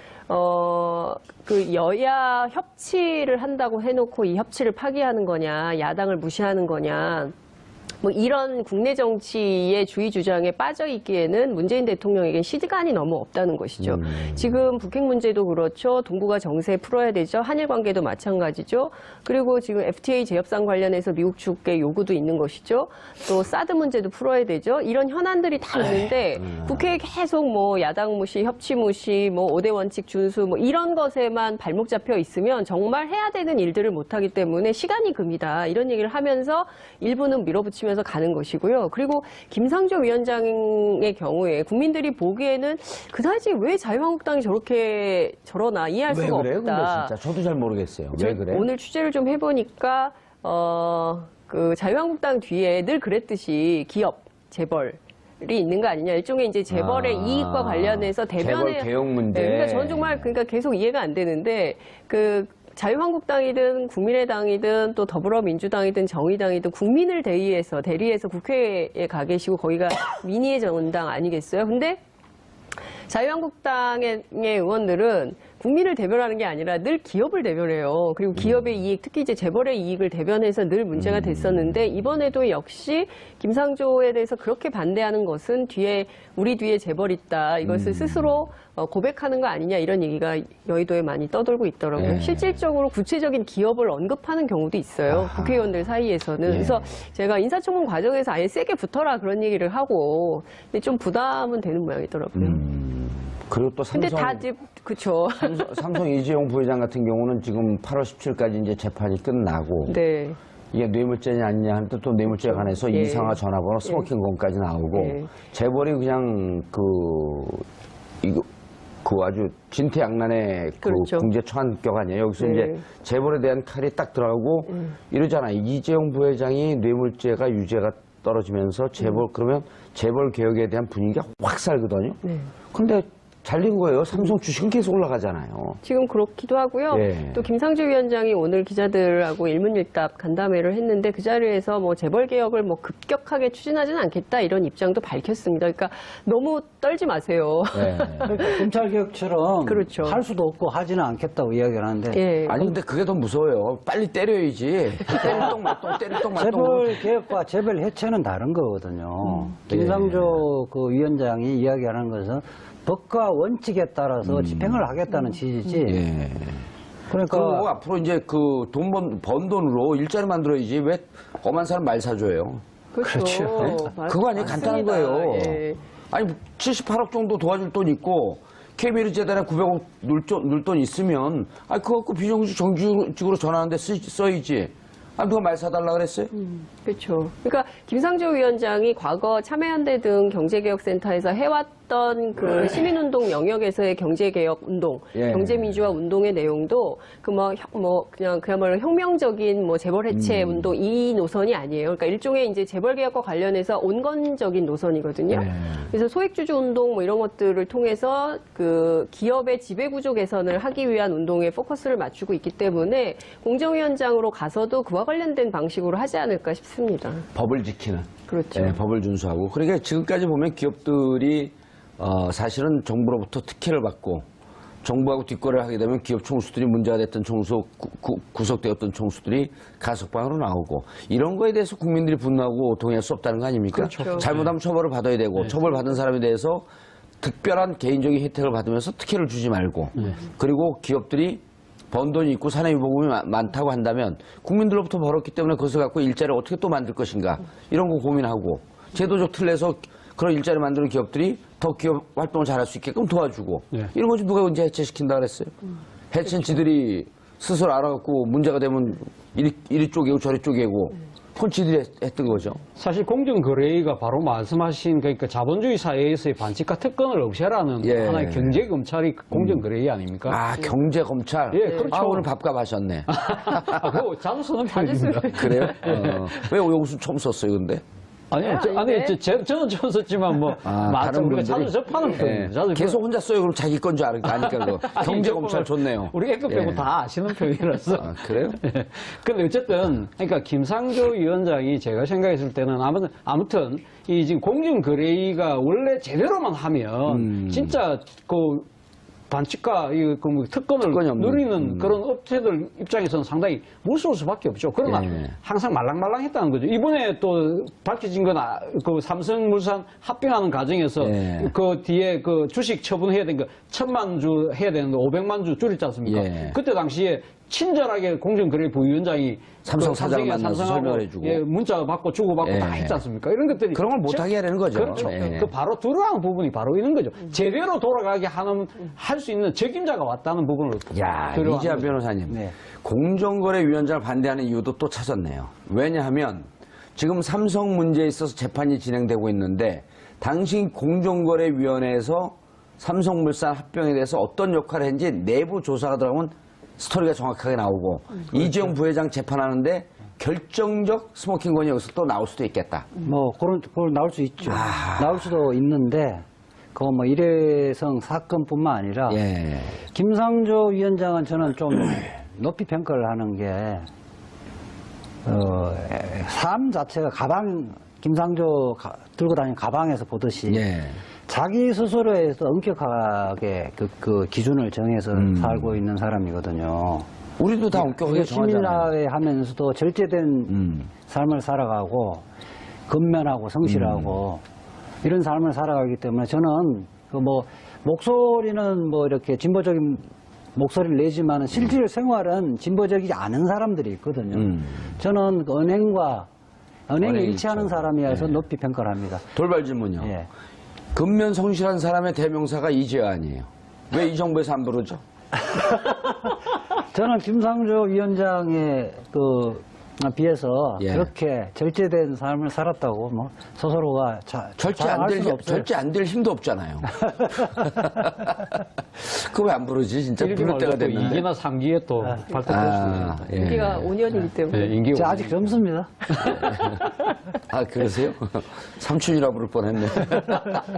S2: 그 여야 협치를 한다고 해놓고 이 협치를 파기하는 거냐, 야당을 무시하는 거냐. 뭐 이런 국내 정치의 주의 주장에 빠져 있기에는 문재인 대통령에겐 시간이 너무 없다는 것이죠. 지금 북핵 문제도 그렇죠. 동북아 정세 풀어야 되죠. 한일 관계도 마찬가지죠. 그리고 지금 FTA 재협상 관련해서 미국 측의 요구도 있는 것이죠. 또 사드 문제도 풀어야 되죠. 이런 현안들이 다 있는데 북핵 계속 뭐 야당 무시, 협치 무시, 뭐 5대 원칙 준수 뭐 이런 것에만 발목 잡혀 있으면 정말 해야 되는 일들을 못하기 때문에 시간이 금이다. 이런 얘기를 하면서 일부는 밀어붙이면서 가는 것이고요. 그리고 김상조 위원장의 경우에 국민들이 보기에는 그다지 왜 자유한국당이 저러나 이해할
S1: 왜
S2: 수가
S1: 그래요?
S2: 없다.
S1: 근데 진짜 저도 잘 모르겠어요. 왜 그래?
S2: 오늘 취재를 좀 해보니까 그 자유한국당 뒤에 늘 그랬듯이 기업, 재벌 이 있는 거 아니냐. 일종의 이제 재벌의 이익과 관련해서 대변에
S1: 재벌 개혁 문제.
S2: 그러니까 저는 정말 그러니까 계속 이해가 안 되는데 그 자유한국당이든 국민의당이든 또 더불어민주당이든 정의당이든 국민을 대리해서 국회에 가 계시고 거기가 민의의 정당 아니겠어요? 근데 자유한국당의 의원들은 국민을 대변하는 게 아니라 늘 기업을 대변해요. 그리고 기업의 이익, 특히 이제 재벌의 이익을 대변해서 늘 문제가 됐었는데 이번에도 역시 김상조에 대해서 그렇게 반대하는 것은 우리 뒤에 재벌 있다. 이것을 스스로 고백하는 거 아니냐 이런 얘기가 여의도에 많이 떠돌고 있더라고요.
S1: 네.
S2: 실질적으로 구체적인 기업을 언급하는 경우도 있어요.
S1: 아하.
S2: 국회의원들 사이에서는.
S1: 예.
S2: 그래서 제가 인사청문 과정에서 아예 세게 붙어라 그런 얘기를 하고 근데 좀 부담은 되는 모양이더라고요.
S1: 그리고 또
S2: 근데
S1: 삼성,
S2: 다 이제 그쵸.
S1: 삼성 이재용 부회장 같은 경우는 지금 8월 17일까지 이제 재판이 끝나고
S2: 네.
S1: 이게 뇌물죄냐 아니냐 하는데 또 뇌물죄에 관해서
S2: 예.
S1: 이상화 전화번호 스모킹건까지 나오고
S2: 예.
S1: 재벌이 그냥 그 아주 진퇴양난의 그
S2: 그렇죠.
S1: 궁제 처한격 아니에요. 여기서
S2: 네.
S1: 이제 재벌에 대한 칼이 딱 들어가고 이러잖아요. 이재용 부회장이 뇌물죄가 유죄가 떨어지면서 그러면 재벌 개혁에 대한 분위기가 확 살거든요.
S2: 네.
S1: 근데 잘린 거예요. 삼성 주식은 계속 올라가잖아요.
S2: 지금 그렇기도 하고요.
S1: 예.
S2: 또 김상조 위원장이 오늘 기자들하고 일문일답 간담회를 했는데 그 자리에서 뭐 재벌 개혁을 뭐 급격하게 추진하지는 않겠다 이런 입장도 밝혔습니다. 그러니까 너무 떨지 마세요.
S1: 네.
S3: 그러니까 검찰 개혁처럼
S2: 그렇죠.
S3: 할 수도 없고 하지는 않겠다고 이야기를 하는데
S2: 예.
S1: 아니 근데 그게 더 무서워요. 빨리 때려야지. 때릴똥 말똥 때릴똥 말똥.
S3: 재벌 개혁과 재벌 해체는 다른 거거든요. 김상조 그 위원장이 이야기하는 것은 법과 원칙에 따라서 집행을 하겠다는 취지지.
S1: 예.
S3: 그러니까
S1: 그리고 앞으로 이제 그 번 돈으로 일자리 만들어야지 왜 엄한 사람 말 사줘요.
S2: 그렇죠.
S1: 그거 아니에요. 간단한 거예요.
S2: 예.
S1: 아니 78억 정도 도와줄 돈 있고 KBL 재단에 900억 넣을 돈 있으면 그거 갖고 비정규직 정규직으로 전환하는데 써야지. 누가 말 사달라 그랬어요?
S2: 그렇죠. 그러니까 김상조 위원장이 과거 참여연대 등 경제개혁센터에서 해왔던 그 시민운동 영역에서의 경제개혁 운동,
S1: 예.
S2: 경제민주화 운동의 내용도 그냥 그야말로 혁명적인 뭐 재벌 해체 운동 이 노선이 아니에요. 그러니까 일종의 이제 재벌개혁과 관련해서 온건적인 노선이거든요.
S1: 예.
S2: 그래서 소액주주 운동 뭐 이런 것들을 통해서 그 기업의 지배구조 개선을 하기 위한 운동에 포커스를 맞추고 있기 때문에 공정위원장으로 가서도 그와 관련된 방식으로 하지 않을까 싶습니다.
S1: 법을 지키는.
S2: 그렇죠.
S1: 네, 법을 준수하고. 그러니까 지금까지 보면 기업들이 사실은 정부로부터 특혜를 받고 정부하고 뒷거래를 하게 되면 기업 총수들이 문제가 됐던 총수, 구속되었던 총수들이 가석방으로 나오고 이런 거에 대해서 국민들이 분노하고 동의할 수 없다는 거 아닙니까?
S2: 그렇죠.
S1: 잘못하면 처벌을 받아야 되고 처벌받은 사람에 대해서 특별한 개인적인 혜택을 받으면서 특혜를 주지 말고 그리고 기업들이 번 돈이 있고 산해유보금이 많다고 한다면 국민들로부터 벌었기 때문에 그것을 갖고 일자리를 어떻게 또 만들 것인가 이런 거 고민하고 제도적 틀에서 그런 일자리 만드는 기업들이 더 기업 활동을 잘할 수 있게끔 도와주고 이런 거지 누가 언제 해체시킨다 그랬어요? 해체는 지들이 스스로 알아갖고 문제가 되면 이리 쪼개고 저리 쪼개고 그건 지들이 했던 거죠.
S4: 사실 공정거래위가 바로 말씀하신 그러니까 자본주의 사회에서의 반칙과 특권을 없애라는
S1: 예.
S4: 하나의 경제검찰이 공정거래위 아닙니까?
S1: 경제검찰?
S4: 예, 그렇죠.
S1: 오늘 밥값 하셨네.
S4: 그거 자주 쓰는 표현입니다.
S1: 그래요? 왜 여기서 처음 썼어요, 근데?
S4: 아니요, 저는 처음 썼지만
S1: 다른
S4: 우리가
S1: 분들이?
S4: 자주 접하는 표현입니다. 자주
S1: 계속 혼자 써요. 그럼 자기 건 줄 아니까 그거. 경제검찰 좋네요.
S4: 우리 애급 빼고
S1: 예.
S4: 다 아시는 표현이라서.
S1: 그래요?
S4: 근데 어쨌든, 그러니까 김상조 위원장이 제가 생각했을 때는 아무튼 이 지금 공정거래위가 원래 제대로만 하면 진짜 반칙과 특권을
S1: 특권이 없는.
S4: 누리는 그런 업체들 입장에서는 상당히 무서울 수밖에 없죠. 그러나
S1: 예.
S4: 항상 말랑말랑했다는 거죠. 이번에 또 밝혀진 건 그 삼성물산 합병하는 과정에서
S1: 예.
S4: 그 뒤에 그 주식 처분해야 되는 거 1,000만 주 해야 되는데 500만 주 줄였지 않습니까?
S1: 예.
S4: 그때 당시에 친절하게 공정거래 부위원장이
S1: 삼성
S4: 그
S1: 사장을
S4: 삼성의
S1: 만나서
S4: 삼성하고
S1: 설명을 해주고.
S4: 예, 문자 받고 주고받고
S1: 예.
S4: 다 했지 않습니까? 이런 것들이
S1: 그런 걸 못하게 하려는 거죠.
S4: 그렇죠.
S1: 예.
S4: 그 바로 들어가는 부분이 바로 이런 거죠. 제대로 돌아가게 할 수 있는 책임자가 왔다는 부분을
S1: 야,
S4: 들어가는
S1: 이지아
S4: 거죠.
S1: 변호사님.
S3: 네.
S1: 공정거래위원장을 반대하는 이유도 또 찾았네요. 왜냐하면 지금 삼성 문제에 있어서 재판이 진행되고 있는데 당시 공정거래위원회에서 삼성물산 합병에 대해서 어떤 역할을 했는지 내부 조사가 들어가면 스토리가 정확하게 나오고 이재용 부회장 재판하는데 결정적 스모킹건이 여기서 또 나올 수도 있겠다.
S3: 그걸 나올 수 있죠. 나올 수도 있는데 그거 일회성 사건뿐만 아니라
S1: 예.
S3: 김상조 위원장은 저는 좀 높이 평가를 하는 게 삶 자체가 김상조 들고 다니는 가방에서 보듯이
S1: 예.
S3: 자기 스스로에서 엄격하게 그 기준을 정해서 살고 있는 사람이거든요.
S1: 우리도 다 엄격하게 정하잖아요.
S3: 시민사회 하면서도 절제된 삶을 살아가고 근면하고 성실하고 이런 삶을 살아가기 때문에 저는 목소리는 이렇게 진보적인 목소리를 내지만 실질 생활은 진보적이지 않은 사람들이 있거든요. 저는 은행에 일치하는 사람이어서 높이 평가를 합니다.
S1: 돌발 질문이요.
S3: 예.
S1: 근면 성실한 사람의 대명사가 이재화 아니에요. 왜 이 정부에서 안 부르죠?
S3: 저는 김상조 위원장의 비해서
S1: 예.
S3: 그렇게 절제된 삶을 살았다고 뭐 스스로가
S1: 절제 안 될 힘도 없잖아요. 그거 왜 안 부르지? 진짜
S4: 이렇게
S1: 부를 때가
S4: 말고 또
S1: 됐는데.
S4: 2기나 3기에 또 발탁될 수 있는.
S1: 예.
S2: 우리가 5년이기 때문에.
S4: 임기
S3: 아직 젊습니다.
S1: 아, 그러세요? 삼촌이라 부를 뻔했네.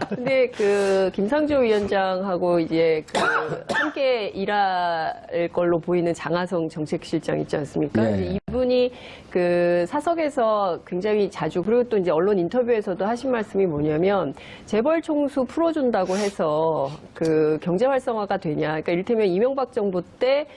S2: 근데 그 김상조 위원장하고 이제 그 함께 일할 걸로 보이는 장하성 정책실장 있지 않습니까?
S1: 예.
S2: 이제 이분이 그 사석에서 굉장히 자주, 그리고 또 이제 언론 인터뷰에서도 하신 말씀이 뭐냐면 재벌 총수 풀어준다고 해서 그 경제 활성화가 되냐? 그러니까 이를테면 이명박 정부 때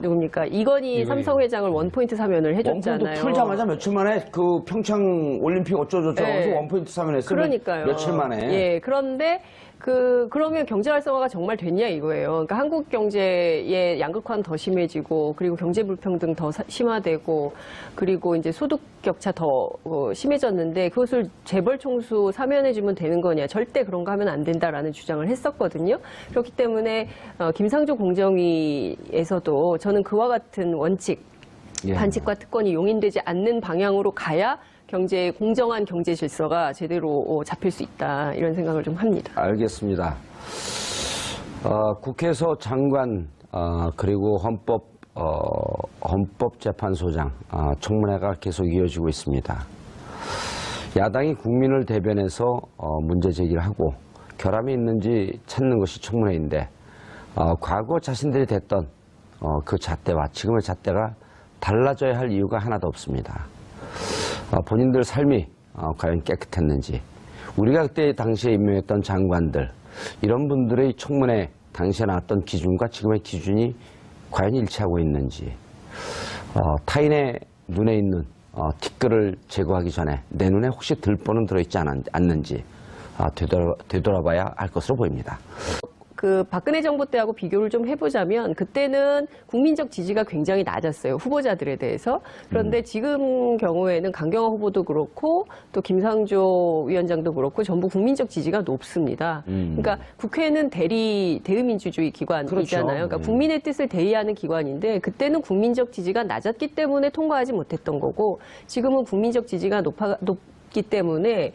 S2: 누굽니까? 이건희 삼성 회장을 원포인트 사면을 해줬잖아요.
S1: 원포인트 풀자마자 며칠 만에 그 평창 올림픽 어쩌고저쩌고
S2: 네.
S1: 해서 원포인트 사면했어요.
S2: 그러니까요.
S1: 며칠 만에.
S2: 예, 그런데 그러면 경제 활성화가 정말 됐냐 이거예요. 그러니까 한국 경제의 양극화는 더 심해지고, 그리고 경제 불평등 더 심화되고, 그리고 이제 소득 격차 더 심해졌는데 그것을 재벌 총수 사면해주면 되는 거냐? 절대 그런 거 하면 안 된다라는 주장을 했었거든요. 그렇기 때문에 김상조 공정위에서도 저는 그와 같은 원칙,
S1: 예.
S2: 반칙과 특권이 용인되지 않는 방향으로 가야 공정한 경제 질서가 제대로 잡힐 수 있다, 이런 생각을 좀 합니다.
S1: 알겠습니다. 국회에서 장관, 그리고 헌법재판소장, 청문회가 계속 이어지고 있습니다. 야당이 국민을 대변해서 문제 제기를 하고 결함이 있는지 찾는 것이 청문회인데, 과거 자신들이 됐던 그 잣대와 지금의 잣대가 달라져야 할 이유가 하나도 없습니다. 본인들 삶이 과연 깨끗했는지, 우리가 그때 당시에 임명했던 장관들, 이런 분들의 청문회 당시에 나왔던 기준과 지금의 기준이 과연 일치하고 있는지, 타인의 눈에 있는 티끌을 제거하기 전에 내 눈에 혹시 들보는 들어있지 않는지 되돌아봐야 할 것으로 보입니다.
S2: 그 박근혜 정부 때하고 비교를 좀 해보자면 그때는 국민적 지지가 굉장히 낮았어요. 후보자들에 대해서. 그런데 지금 경우에는 강경화 후보도 그렇고 또 김상조 위원장도 그렇고 전부 국민적 지지가 높습니다. 그러니까 국회는 대의민주주의 기관이잖아요.
S1: 그렇죠.
S2: 그러니까 국민의 뜻을 대의하는 기관인데 그때는 국민적 지지가 낮았기 때문에 통과하지 못했던 거고, 지금은 국민적 지지가 높기 때문에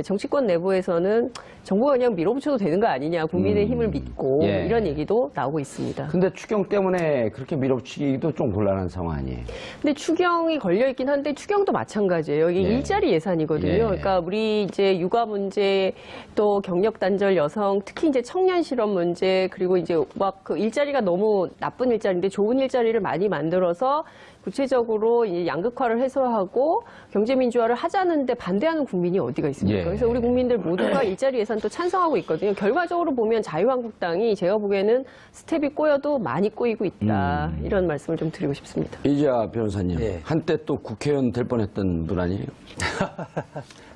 S2: 정치권 내부에서는 정부가 그냥 밀어붙여도 되는 거 아니냐, 국민의 힘을 믿고,
S1: 예.
S2: 이런 얘기도 나오고 있습니다.
S1: 근데 추경 때문에 그렇게 밀어붙이기도 좀 곤란한 상황 아니에요?
S2: 근데 추경이 걸려있긴 한데 추경도 마찬가지예요. 이게
S1: 예.
S2: 일자리 예산이거든요.
S1: 예.
S2: 그러니까 우리 이제 육아 문제, 또 경력 단절 여성, 특히 이제 청년 실업 문제, 그리고 이제 막 그 일자리가 너무 나쁜 일자리인데 좋은 일자리를 많이 만들어서 구체적으로 이제 양극화를 해소하고 경제 민주화를 하자는데 반대하는 국민이 어디가 있습니까?
S1: 예.
S2: 그래서 우리 국민들 모두가 일자리 예산도 찬성하고 있거든요. 결과적으로 보면 자유한국당이 제가 보기에는 스텝이 꼬여도 많이 꼬이고 있다, 이런 말씀을 좀 드리고 싶습니다.
S1: 이재하 변호사님,
S3: 예.
S1: 한때 또 국회의원 될 뻔했던 분 아니에요?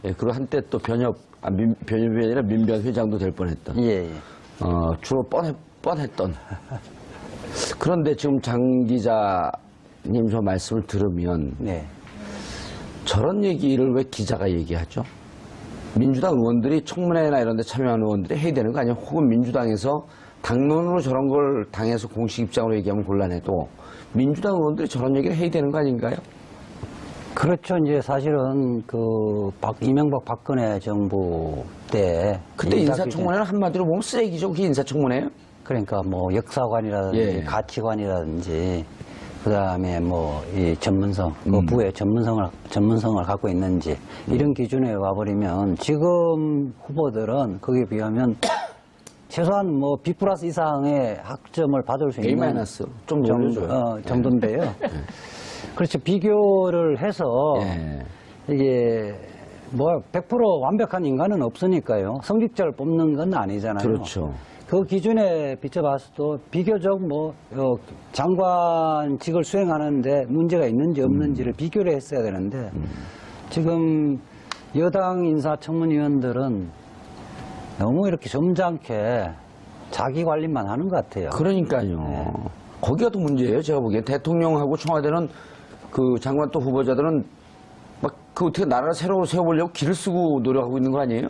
S1: 예, 그리고 한때 또 변협이 아니라 민변 회장도 될 뻔했던.
S3: 예, 예.
S1: 주로 뻔했던. 그런데 지금 장 기자님 저 말씀을 들으면
S3: 네.
S1: 저런 얘기를 왜 기자가 얘기하죠? 민주당 의원들이 청문회나 이런 데 참여하는 의원들이 해야 되는 거 아니에요? 혹은 민주당에서 당론으로 저런 걸 당에서 공식 입장으로 얘기하면 곤란해도 민주당 의원들이 저런 얘기를 해야 되는 거 아닌가요?
S3: 그렇죠. 이제 사실은 이명박 박근혜 정부 때
S1: 그때 인사청문회는 한마디로 보면 쓰레기죠. 그게 인사청문회예요?
S3: 그러니까 뭐 역사관이라든지
S1: 예.
S3: 가치관이라든지 그다음에 뭐 이 전문성, 그 부의 전문성을 갖고 있는지 이런 기준에 와버리면 지금 후보들은 거기에 비하면 최소한 뭐 B+ 이상의 학점을 받을 수
S1: A-
S3: 있는
S1: 좀 올려줘요.
S3: 정도인데요. 그렇죠. 비교를 해서
S1: 예.
S3: 이게 뭐 100% 완벽한 인간은 없으니까요. 성직자를 뽑는 건 아니잖아요.
S1: 그렇죠.
S3: 그 기준에 비춰봤어도 비교적 장관직을 수행하는데 문제가 있는지 없는지를 비교를 했어야 되는데 지금 여당 인사청문위원들은 너무 이렇게 점잖게 자기 관리만 하는 것 같아요.
S1: 그러니까요. 거기가 또 문제예요. 제가 보기엔 대통령하고 청와대는 그 장관 또 후보자들은 막 그 어떻게 나라를 새로 세워보려고 길을 쓰고 노력하고 있는 거 아니에요?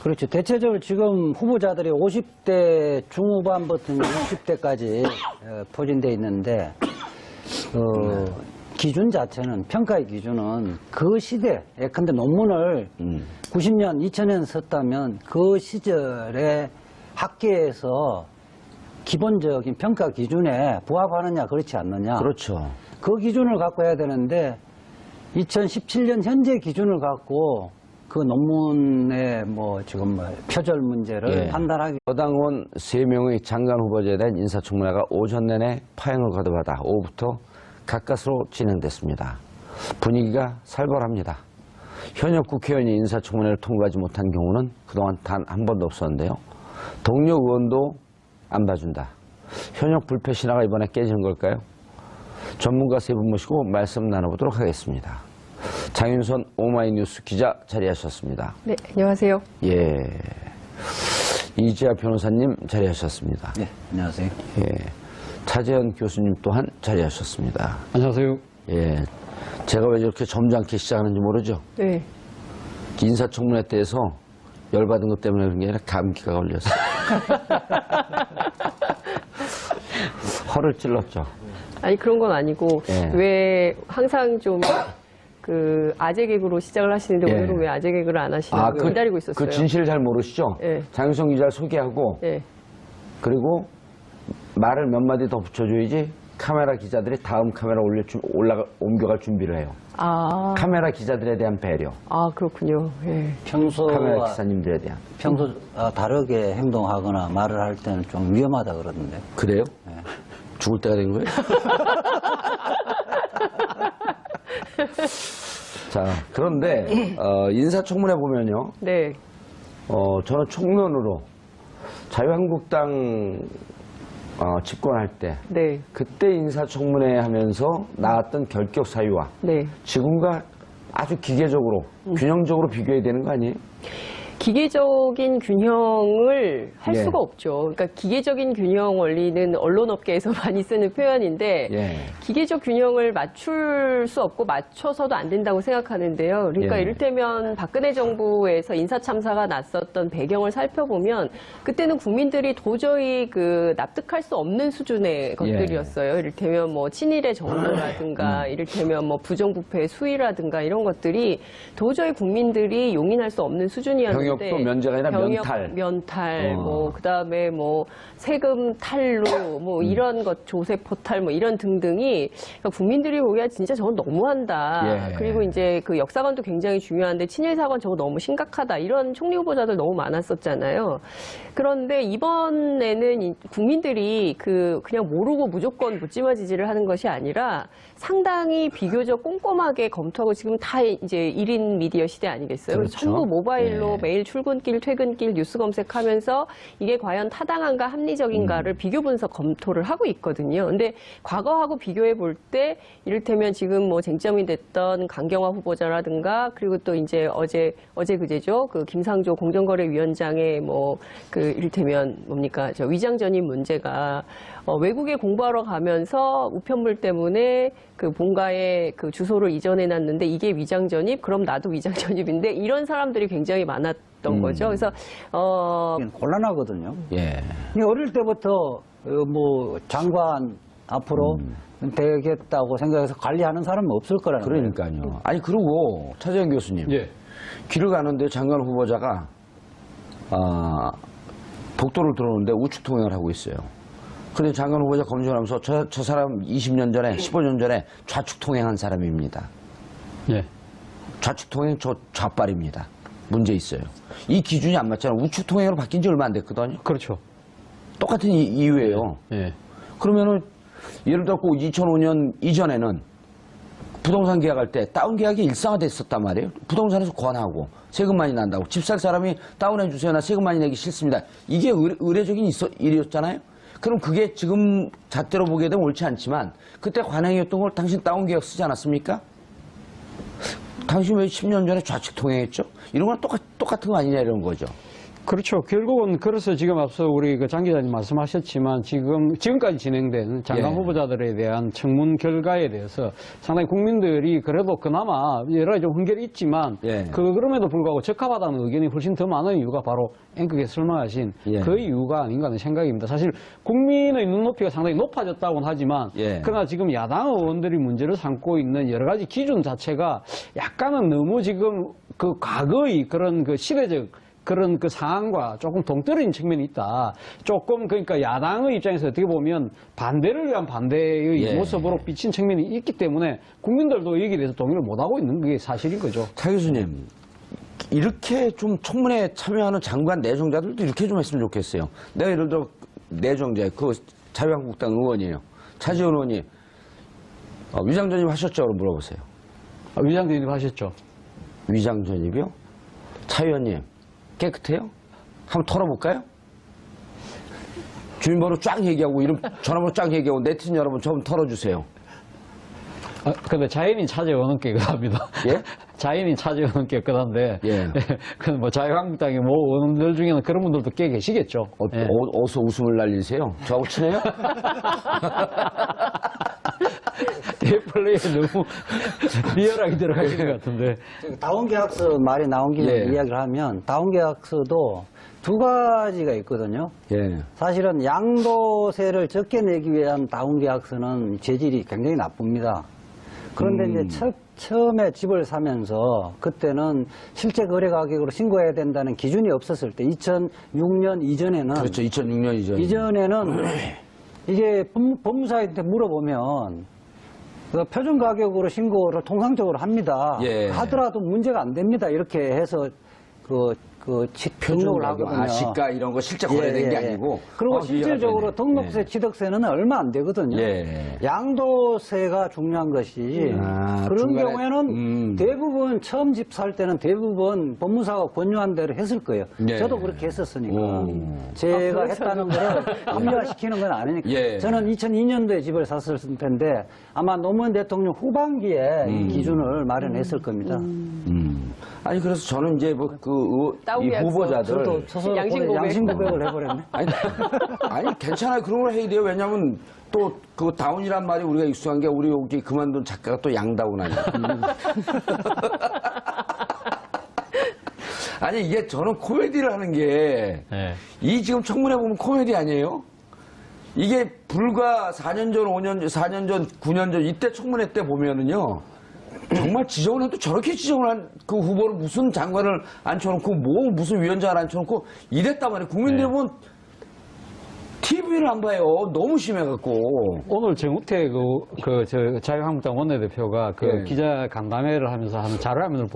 S3: 그렇죠. 대체적으로 지금 후보자들이 50대 중후반부터 60대까지 포진돼 있는데 기준 자체는, 평가의 기준은 그 시대, 예컨대 논문을 90년, 2000년 썼다면 그 시절에 학계에서 기본적인 평가 기준에 부합하느냐, 그렇지 않느냐.
S1: 그렇죠.
S3: 그 기준을 갖고 해야 되는데 2017년 현재 기준을 갖고 그 논문의 뭐 지금 뭐 표절 문제를
S1: 예.
S3: 판단하기.
S1: 여당 의원 3명의 장관 후보자에 대한 인사청문회가 오전 내내 파행을 거듭하다 오후부터 가까스로 진행됐습니다. 분위기가 살벌합니다. 현역 국회의원이 인사청문회를 통과하지 못한 경우는 그동안 단 한 번도 없었는데요. 동료 의원도 안 봐준다. 현역 불패 신화가 이번에 깨지는 걸까요? 전문가 세 분 모시고 말씀 나눠보도록 하겠습니다. 장윤선 오마이뉴스 기자 자리하셨습니다.
S2: 네, 안녕하세요.
S1: 예. 이지아 변호사님 자리하셨습니다.
S3: 네, 안녕하세요.
S1: 예. 차재현 교수님 또한 자리하셨습니다.
S4: 안녕하세요.
S1: 예. 제가 왜 저렇게 점잖게 시작하는지 모르죠?
S2: 네.
S1: 인사청문회 때에서 열받은 것 때문에 그런 게 아니라 감기가 걸렸어요. 허를 찔렀죠.
S2: 아니 그런 건 아니고
S1: 예.
S2: 왜 항상 좀 그 아재 개그로 시작을 하시는데
S1: 예.
S2: 오늘은 왜 아재 개그를 안 하시냐고 기다리고 있었어요.
S1: 그 진실을 잘 모르시죠?
S2: 예.
S1: 장윤성 기자를 소개하고
S2: 예.
S1: 그리고 말을 몇 마디 더 붙여줘야지 카메라 기자들이 다음 카메라 옮겨갈 준비를 해요.
S2: 아,
S1: 카메라 기자들에 대한 배려,
S2: 그렇군요. 예.
S1: 카메라
S3: 평소와
S1: 기사님들에 대한.
S3: 다르게 행동하거나 말을 할 때는 좀 위험하다 그러던데.
S1: 그래요? 죽을 때가 된 거예요? 자, 그런데 인사청문회 보면요.
S2: 네.
S1: 저는 총론으로 자유한국당 집권할 때
S2: 네.
S1: 그때 인사청문회 하면서 나왔던 결격 사유와
S2: 네.
S1: 지금과 아주 기계적으로 균형적으로 비교해야 되는 거 아니에요?
S2: 기계적인 균형을 할
S1: 예.
S2: 수가 없죠. 그러니까 기계적인 균형 원리는 언론업계에서 많이 쓰는 표현인데
S1: 예.
S2: 기계적 균형을 맞출 수 없고 맞춰서도 안 된다고 생각하는데요. 그러니까
S1: 예.
S2: 이를테면 박근혜 정부에서 인사참사가 났었던 배경을 살펴보면 그때는 국민들이 도저히 그 납득할 수 없는 수준의 것들이었어요. 이를테면 뭐 친일의 정도라든가 이를테면 뭐 부정부패의 수위라든가 이런 것들이 도저히 국민들이 용인할 수 없는 수준이었는데
S1: 병역도 면제가 아니라 면탈.
S2: 뭐 그다음에 뭐 세금 탈루 뭐 이런 것 조세 포탈 뭐 이런 등등이 그러니까 국민들이 보기에 진짜 저건 너무한다.
S1: 예.
S2: 그리고 이제 그 역사관도 굉장히 중요한데 친일 사관 저거 너무 심각하다. 이런 총리 후보자들 너무 많았었잖아요. 그런데 이번에는 국민들이 그냥 모르고 무조건 묻지마 지지를 하는 것이 아니라 상당히 비교적 꼼꼼하게 검토하고 지금 다 이제 1인 미디어 시대 아니겠어요?
S1: 그렇죠.
S2: 전부 모바일로
S1: 네.
S2: 매일 출근길, 퇴근길 뉴스 검색하면서 이게 과연 타당한가 합리적인가를 비교 분석 검토를 하고 있거든요. 근데 과거하고 비교해 볼 때 이를테면 지금 뭐 쟁점이 됐던 강경화 후보자라든가 그리고 또 이제 어제 그제죠. 그 김상조 공정거래위원장의 뭐 그 이를테면 뭡니까? 저 위장 전입 문제가 외국에 공부하러 가면서 우편물 때문에 그 본가에 그 주소를 이전해 놨는데 이게 위장 전입? 그럼 나도 위장 전입인데 이런 사람들이 굉장히 많았던 거죠. 그래서
S3: 곤란하거든요.
S1: 예.
S3: 어릴 때부터 뭐 장관 앞으로 되겠다고 생각해서 관리하는 사람은 없을 거라는 거예요.
S1: 그러니까요. 아니, 그리고 차재현 교수님.
S4: 예.
S1: 길을 가는데 장관 후보자가 복도를 들어오는데 우측 통행을 하고 있어요. 근데 장관 후보자 검증하면서 저 사람 20년 전에, 15년 전에 좌측 통행한 사람입니다.
S4: 예.
S1: 좌측 통행 저 좌발입니다. 문제 있어요. 이 기준이 안 맞잖아요. 우측 통행으로 바뀐 지 얼마 안 됐거든요.
S4: 그렇죠.
S1: 똑같은 이유예요.
S4: 예.
S1: 그러면은 예를 들어 2005년 이전에는 부동산 계약할 때 다운 계약이 일상화됐었단 말이에요. 부동산에서 권하고 세금 많이 난다고 집 살 사람이 다운해 주세요. 나 세금 많이 내기 싫습니다. 이게 의례적인 일이었잖아요. 그럼 그게 지금 잣대로 보게 되면 옳지 않지만 그때 관행이었던 걸 당신 다운 계약 쓰지 않았습니까? 당신 왜 10년 전에 좌측 통행했죠? 이런 건 똑같은 거 아니냐 이런 거죠.
S4: 그렇죠. 결국은 그래서 지금 앞서 우리 그 장 기자님 말씀하셨지만 지금까지 진행된 장관
S1: 예.
S4: 후보자들에 대한 청문 결과에 대해서 상당히 국민들이 그래도 그나마 여러 가지 좀 훈결이 있지만
S1: 예.
S4: 그럼에도 불구하고 적합하다는 의견이 훨씬 더 많은 이유가 바로 앵커께서 설명하신
S1: 예.
S4: 그 이유가 아닌가 하는 생각입니다. 사실 국민의 눈높이가 상당히 높아졌다고는 하지만
S1: 예.
S4: 그러나 지금 야당 의원들이 문제를 삼고 있는 여러 가지 기준 자체가 약간은 너무 지금 그 과거의 그런 그 시대적 그런 그 상황과 조금 동떨어진 측면이 있다. 조금 그러니까 야당의 입장에서 어떻게 보면 반대를 위한 반대의
S1: 예.
S4: 모습으로 비친 측면이 있기 때문에 국민들도 여기에 대해서 동의를 못하고 있는 게 사실인 거죠.
S1: 차 교수님, 이렇게 좀 청문회에 참여하는 장관 내정자들도 이렇게 좀 했으면 좋겠어요. 내가 예를 들어 내정자, 그 자유한국당 의원이에요. 차지원 의원이 위장 전입 하셨죠? 물어보세요.
S4: 위장 전입 하셨죠?
S1: 위장 전입이요? 차 의원님, 깨끗해요? 한번 털어볼까요? 주민번호 쫙 얘기하고 이름 전화번호 쫙 얘기하고 네티즌 여러분 좀 털어주세요.
S4: 근데 자연인 차지원은 깨끗합니다.
S1: 예?
S4: 자연인 차지원은 깨끗한데,
S1: 예.
S4: 그 뭐 자유한국당의 뭐 의원들 중에는 그런 분들도 꽤 계시겠죠. 예.
S1: 어디서 웃음을 날리세요? 저하고 친해요?
S4: 대플레이에 너무 리얼하게 들어가시는 것 같은데.
S3: 다운계약서 말이 나온 김에
S1: 예.
S3: 이야기를 하면 다운계약서도 두 가지가 있거든요.
S1: 예.
S3: 사실은 양도세를 적게 내기 위한 다운계약서는 재질이 굉장히 나쁩니다. 그런데 이제 처음에 집을 사면서 그때는 실제 거래 가격으로 신고해야 된다는 기준이 없었을 때 2006년 이전에는
S1: 그렇죠. 2006년
S3: 이전에는 이게 법무사한테 물어보면 그 표준 가격으로 신고를 통상적으로 합니다.
S1: 예.
S3: 하더라도 문제가 안 됩니다. 이렇게 해서 등록을 하거든요.
S1: 시가 이런 거 실제 거래된 게 아니고.
S3: 그리고 실질적으로
S1: 이해가 되네.
S3: 등록세, 취득세는 얼마 안 되거든요.
S1: 예.
S3: 양도세가 중요한 것이 그런
S1: 중간에,
S3: 경우에는 대부분 처음 집 살 때는 대부분 법무사가 권유한 대로 했을 거예요.
S1: 예.
S3: 저도 그렇게 했었으니까. 제가 했다는 거를 합리화시키는 건 아니니까.
S1: 예.
S3: 저는 2002년도에 집을 샀을 텐데 아마 노무현 대통령 후반기에 이 기준을 마련했을 겁니다.
S1: 아니 그래서 저는 이제 뭐 이
S2: 다운계약서.
S1: 후보자들
S3: 저도 스스로
S2: 양심 고백.
S3: 양심 고백을 해버렸네.
S1: 아니 괜찮아요. 그런 걸 해야 돼요. 왜냐하면 또 그 다운이란 말이 우리가 익숙한 게 우리 여기 그만둔 작가가 또 양다운 아니야. 아니 이게 저는 코미디를 하는 게 이 지금 청문회 보면 코미디 아니에요? 이게 불과 4년 전, 5년 전, 4년 전, 9년 전 이때 청문회 때 보면은요. 정말 지정을 해도 저렇게 지정을 한 그 후보를 무슨 장관을 앉혀놓고 뭐 무슨 위원장을 앉혀놓고 이랬단 말이에요. 국민들이 보면 TV를 안 봐요. 너무 심해갖고.
S4: 오늘 정우택 자유한국당 원내대표가
S1: 예.
S4: 기자 간담회를 하면서 하는 자료화면을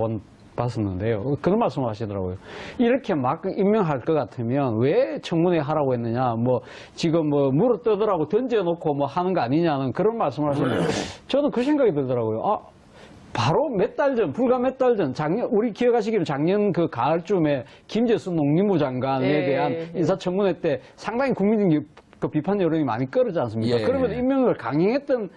S4: 봤었는데요. 그런 말씀을 하시더라고요. 이렇게 막 임명할 것 같으면 왜 청문회 하라고 했느냐, 뭐, 지금 뭐, 물어 뜯으라고 던져놓고 뭐 하는 거 아니냐는 그런 말씀을 하시는데, 저는 그 생각이 들더라고요. 바로 몇 달 전, 불과 몇 달 전, 우리 기억하시기로 작년 그 가을쯤에 김재수 농림부 장관에
S2: 예.
S4: 대한 인사청문회 때 상당히 국민적 그 비판 여론이 많이 끌었지 않습니까?
S1: 예.
S4: 그러면서 임명을 강행했던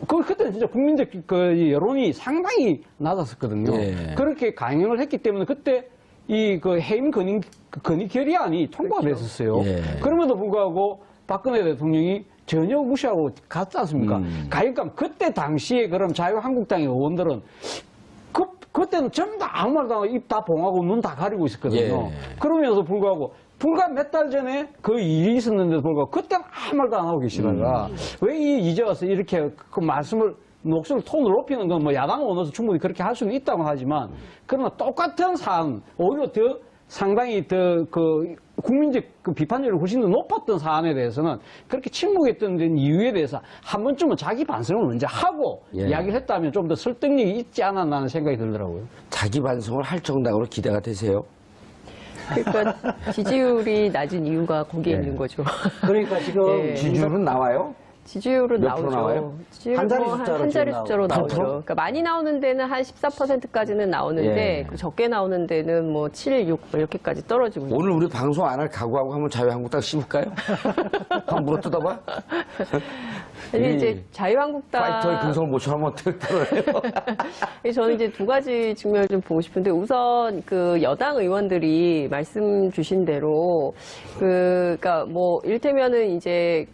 S4: 그때는 진짜 국민적 그 여론이 상당히 낮았었거든요.
S1: 예.
S4: 그렇게 강행을 했기 때문에 그때 그 해임 건의 결의안이 통과가 됐었어요.
S1: 예.
S4: 그럼에도 불구하고 박근혜 대통령이 전혀 무시하고 갔지 않습니까? 가니까 그때 당시에 그럼 자유한국당의 의원들은 그때는 전부 다 아무 말도 안 하고 입 다 봉하고 눈 다 가리고 있었거든요.
S1: 예.
S4: 그러면서 불구하고 불과 몇 달 전에 그 일이 있었는데도 불구하고 그때는 아무 말도 안 하고 계시다가 왜 이제 와서 이렇게 그 말씀을 목소리 톤을 높이는 건 뭐 야당 의원으로서 충분히 그렇게 할 수는 있다고 하지만 그러나 똑같은 사안 오히려 더 상당히 더 국민적 그 비판율이 훨씬 더 높았던 사안에 대해서는 그렇게 침묵했던 이유에 대해서 한 번쯤은 자기 반성을 먼저 하고
S1: 예.
S4: 이야기를 했다면 좀 더 설득력이 있지 않았나 하는 생각이 들더라고요.
S1: 자기 반성을 할 정당으로 기대가 되세요?
S2: 그러니까 지지율이 낮은 이유가 거기에
S1: 예.
S2: 있는 거죠.
S3: 그러니까 지금
S2: 예.
S1: 지지율은 나와요?
S2: 지지율은
S1: 몇 프로
S2: 나오죠.
S1: 나와요?
S2: 지지율은
S3: 한 자리
S2: 뭐
S3: 숫자로
S2: 한 자리
S3: 지금
S2: 숫자로
S3: 나오고.
S2: 나오죠. 그러니까 많이 나오는 데는 한 14%까지는 나오는데
S1: 예.
S2: 그 적게 나오는 데는 뭐 7, 6 이렇게까지 떨어지고 있어요.
S1: 오늘 우리 방송 안 할 각오하고 한번 자유한국당 씹을까요? 한번 물어 뜯어봐?
S2: 근데 이제 자유한국당
S1: 파이터의 근성을 모처럼 어떻게 들어요?
S2: 저는 이제 두 가지 측면을 좀 보고 싶은데 우선 그 여당 의원들이 말씀 주신 대로 그러니까 뭐 이를테면은 이제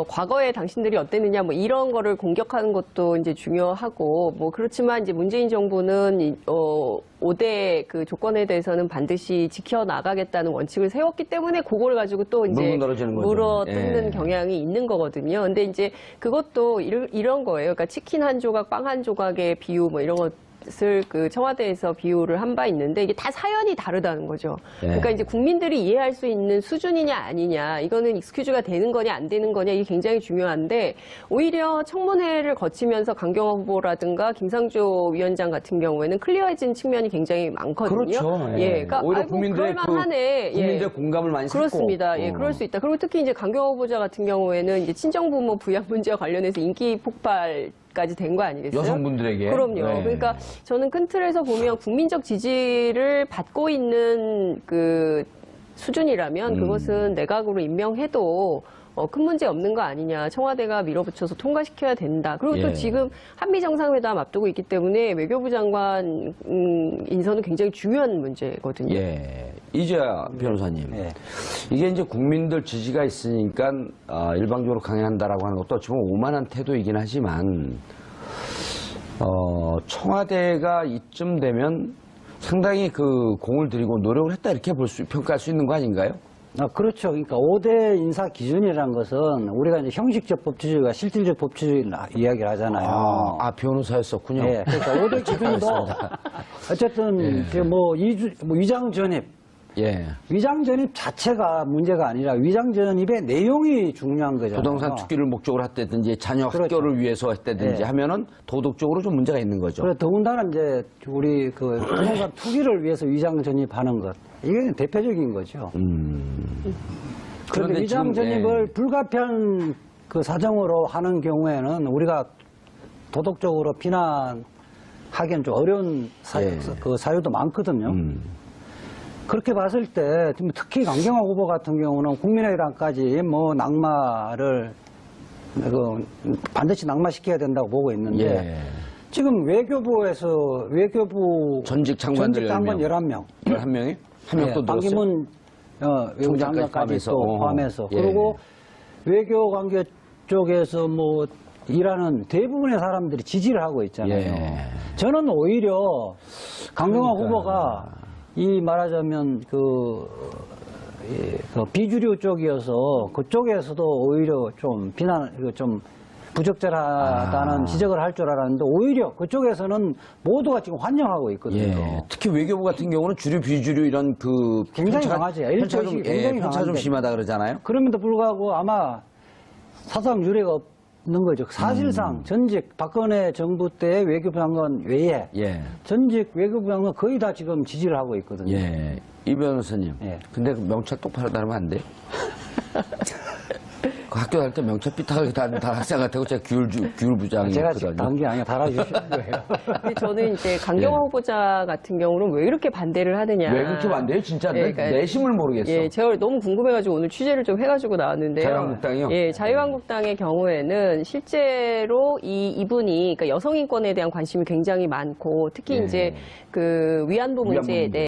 S2: 과거에 당신들이 어땠느냐 뭐 이런 거를 공격하는 것도 이제 중요하고 뭐 그렇지만 이제 문재인 정부는 5대 그 조건에 대해서는 반드시 지켜나가겠다는 원칙을 세웠기 때문에 그걸 가지고 또 이제
S1: 물고 늘어지는 거죠.
S2: 물어뜯는
S1: 예.
S2: 경향이 있는 거거든요. 근데 이제 그것도 이런 거예요. 그러니까 치킨 한 조각, 빵 한 조각의 비유 뭐 이런 것을 그 청와대에서 비유를 한 바 있는데 이게 다 사연이 다르다는 거죠.
S1: 예.
S2: 그러니까 이제 국민들이 이해할 수 있는 수준이냐 아니냐, 이거는 익스큐즈가 되는 거냐 안 되는 거냐 이게 굉장히 중요한데 오히려 청문회를 거치면서 강경화 후보라든가 김상조 위원장 같은 경우에는 클리어해진 측면이 굉장히 많거든요.
S1: 그렇죠.
S2: 예, 그러니까
S1: 오히려
S2: 아이고,
S1: 국민들의
S2: 그럴만하네.
S1: 국민들의 공감을 많이 샀고.
S2: 그렇습니다. 예, 그럴 수 있다. 그리고 특히 이제 강경화 후보자 같은 경우에는 이제 친정부모 부양 문제와 관련해서 인기 폭발까지 된 거 아니겠어요?
S1: 여성분들에게.
S2: 그럼요.
S1: 네.
S2: 그러니까 저는 큰 틀에서 보면 국민적 지지를 받고 있는 그 수준이라면 그것은 내각으로 임명해도 큰 문제 없는 거 아니냐. 청와대가 밀어붙여서 통과시켜야 된다. 그리고 또
S1: 예.
S2: 지금 한미 정상회담 앞두고 있기 때문에 외교부 장관 인선은 굉장히 중요한 문제거든요.
S1: 예. 이재하 변호사님.
S3: 예.
S1: 이게 이제 국민들 지지가 있으니까 일방적으로 강행한다라고 하는 것도 어찌 보면 오만한 태도이긴 하지만 청와대가 이쯤 되면 상당히 그 공을 들이고 노력을 했다 이렇게 평가할 수 있는 거 아닌가요?
S3: 그렇죠. 그러니까 5대 인사 기준이라는 것은 우리가 이제 형식적 법치주의와 실질적 법치주의를 이야기를 하잖아요.
S1: 변호사였었군요.
S3: 예, 그러니까 5대 기준도 어쨌든 이제 뭐 위장 전입,
S1: 예.
S3: 위장 전입 자체가 문제가 아니라 위장 전입의 내용이 중요한 거잖아요.
S1: 부동산 투기를 목적으로 했다든지 자녀
S3: 그렇죠.
S1: 학교를 위해서 했다든지
S3: 예.
S1: 하면은 도덕적으로 좀 문제가 있는 거죠.
S3: 그래 더군다나 이제 우리 그 부동산 투기를 위해서 위장 전입하는 것 이게 대표적인 거죠. 그런데
S1: 그런데
S3: 위장
S1: 지금,
S3: 전입을
S1: 예.
S3: 불가피한 그 사정으로 하는 경우에는 우리가 도덕적으로 비난하기엔 좀 어려운
S1: 예.
S3: 그 사유도 많거든요. 그렇게 봤을 때 특히 강경화 후보 같은 경우는 국민의당까지 뭐 낙마를 반드시 낙마시켜야 된다고 보고 있는데
S1: 예.
S3: 지금 외교부
S1: 전직 장관들
S3: 11명
S1: 11명이? 한 명 또 늘었어요?
S3: 반기문 외교부
S1: 총장까지
S3: 장관까지 또
S1: 포함해서.
S3: 포함해서
S1: 예.
S3: 그리고 외교관계 쪽에서 뭐 일하는 대부분의 사람들이 지지를 하고 있잖아요.
S1: 예.
S3: 저는 오히려 강경화
S1: 그러니까.
S3: 후보가 이 말하자면 그 비주류 쪽이어서 그쪽에서도 오히려 좀 좀 부적절하다는 지적을 할 줄 알았는데 오히려 그쪽에서는 모두가 지금 환영하고 있거든요.
S1: 예. 특히 외교부 같은 경우는 주류 비주류 이런 그
S3: 굉장히 강하죠.
S1: 편차 좀,
S3: 굉장히
S1: 편차 좀
S3: 강한데.
S1: 심하다 그러잖아요.
S3: 그럼에도 불구하고 아마 사상 유례가 없는 거죠. 사실상 전직 박근혜 정부 때 외교부 장관 외에
S1: 예.
S3: 전직 외교부 장관 거의 다 지금 지지를 하고 있거든요.
S1: 예. 이 변호사님.
S3: 예.
S1: 근데 그 명찰 똑바로 다르면 안 돼요? 그 학교 다닐 때 명찰 삐딱하게 다니는 학생 같아고 제가
S3: 제가
S1: 규율부장이었거든요.
S3: 지금 단계 아니라 달아주시는 거예요.
S2: 근데 저는 이제 강경화
S1: 예.
S2: 후보자 같은 경우는 왜 이렇게 반대를 하느냐.
S1: 왜 그렇게 안 돼요? 진짜
S2: 예, 그러니까
S1: 내심을 모르겠어.
S2: 예, 제가 너무 궁금해가지고 오늘 취재를 좀 해가지고 나왔는데요.
S1: 자유한국당이요?
S2: 예, 자유한국당의 경우에는 실제로 이분이 그러니까 여성 인권에 대한 관심이 굉장히 많고 특히
S1: 예.
S2: 이제 그 위안부 문제에
S1: 문제.
S2: 대해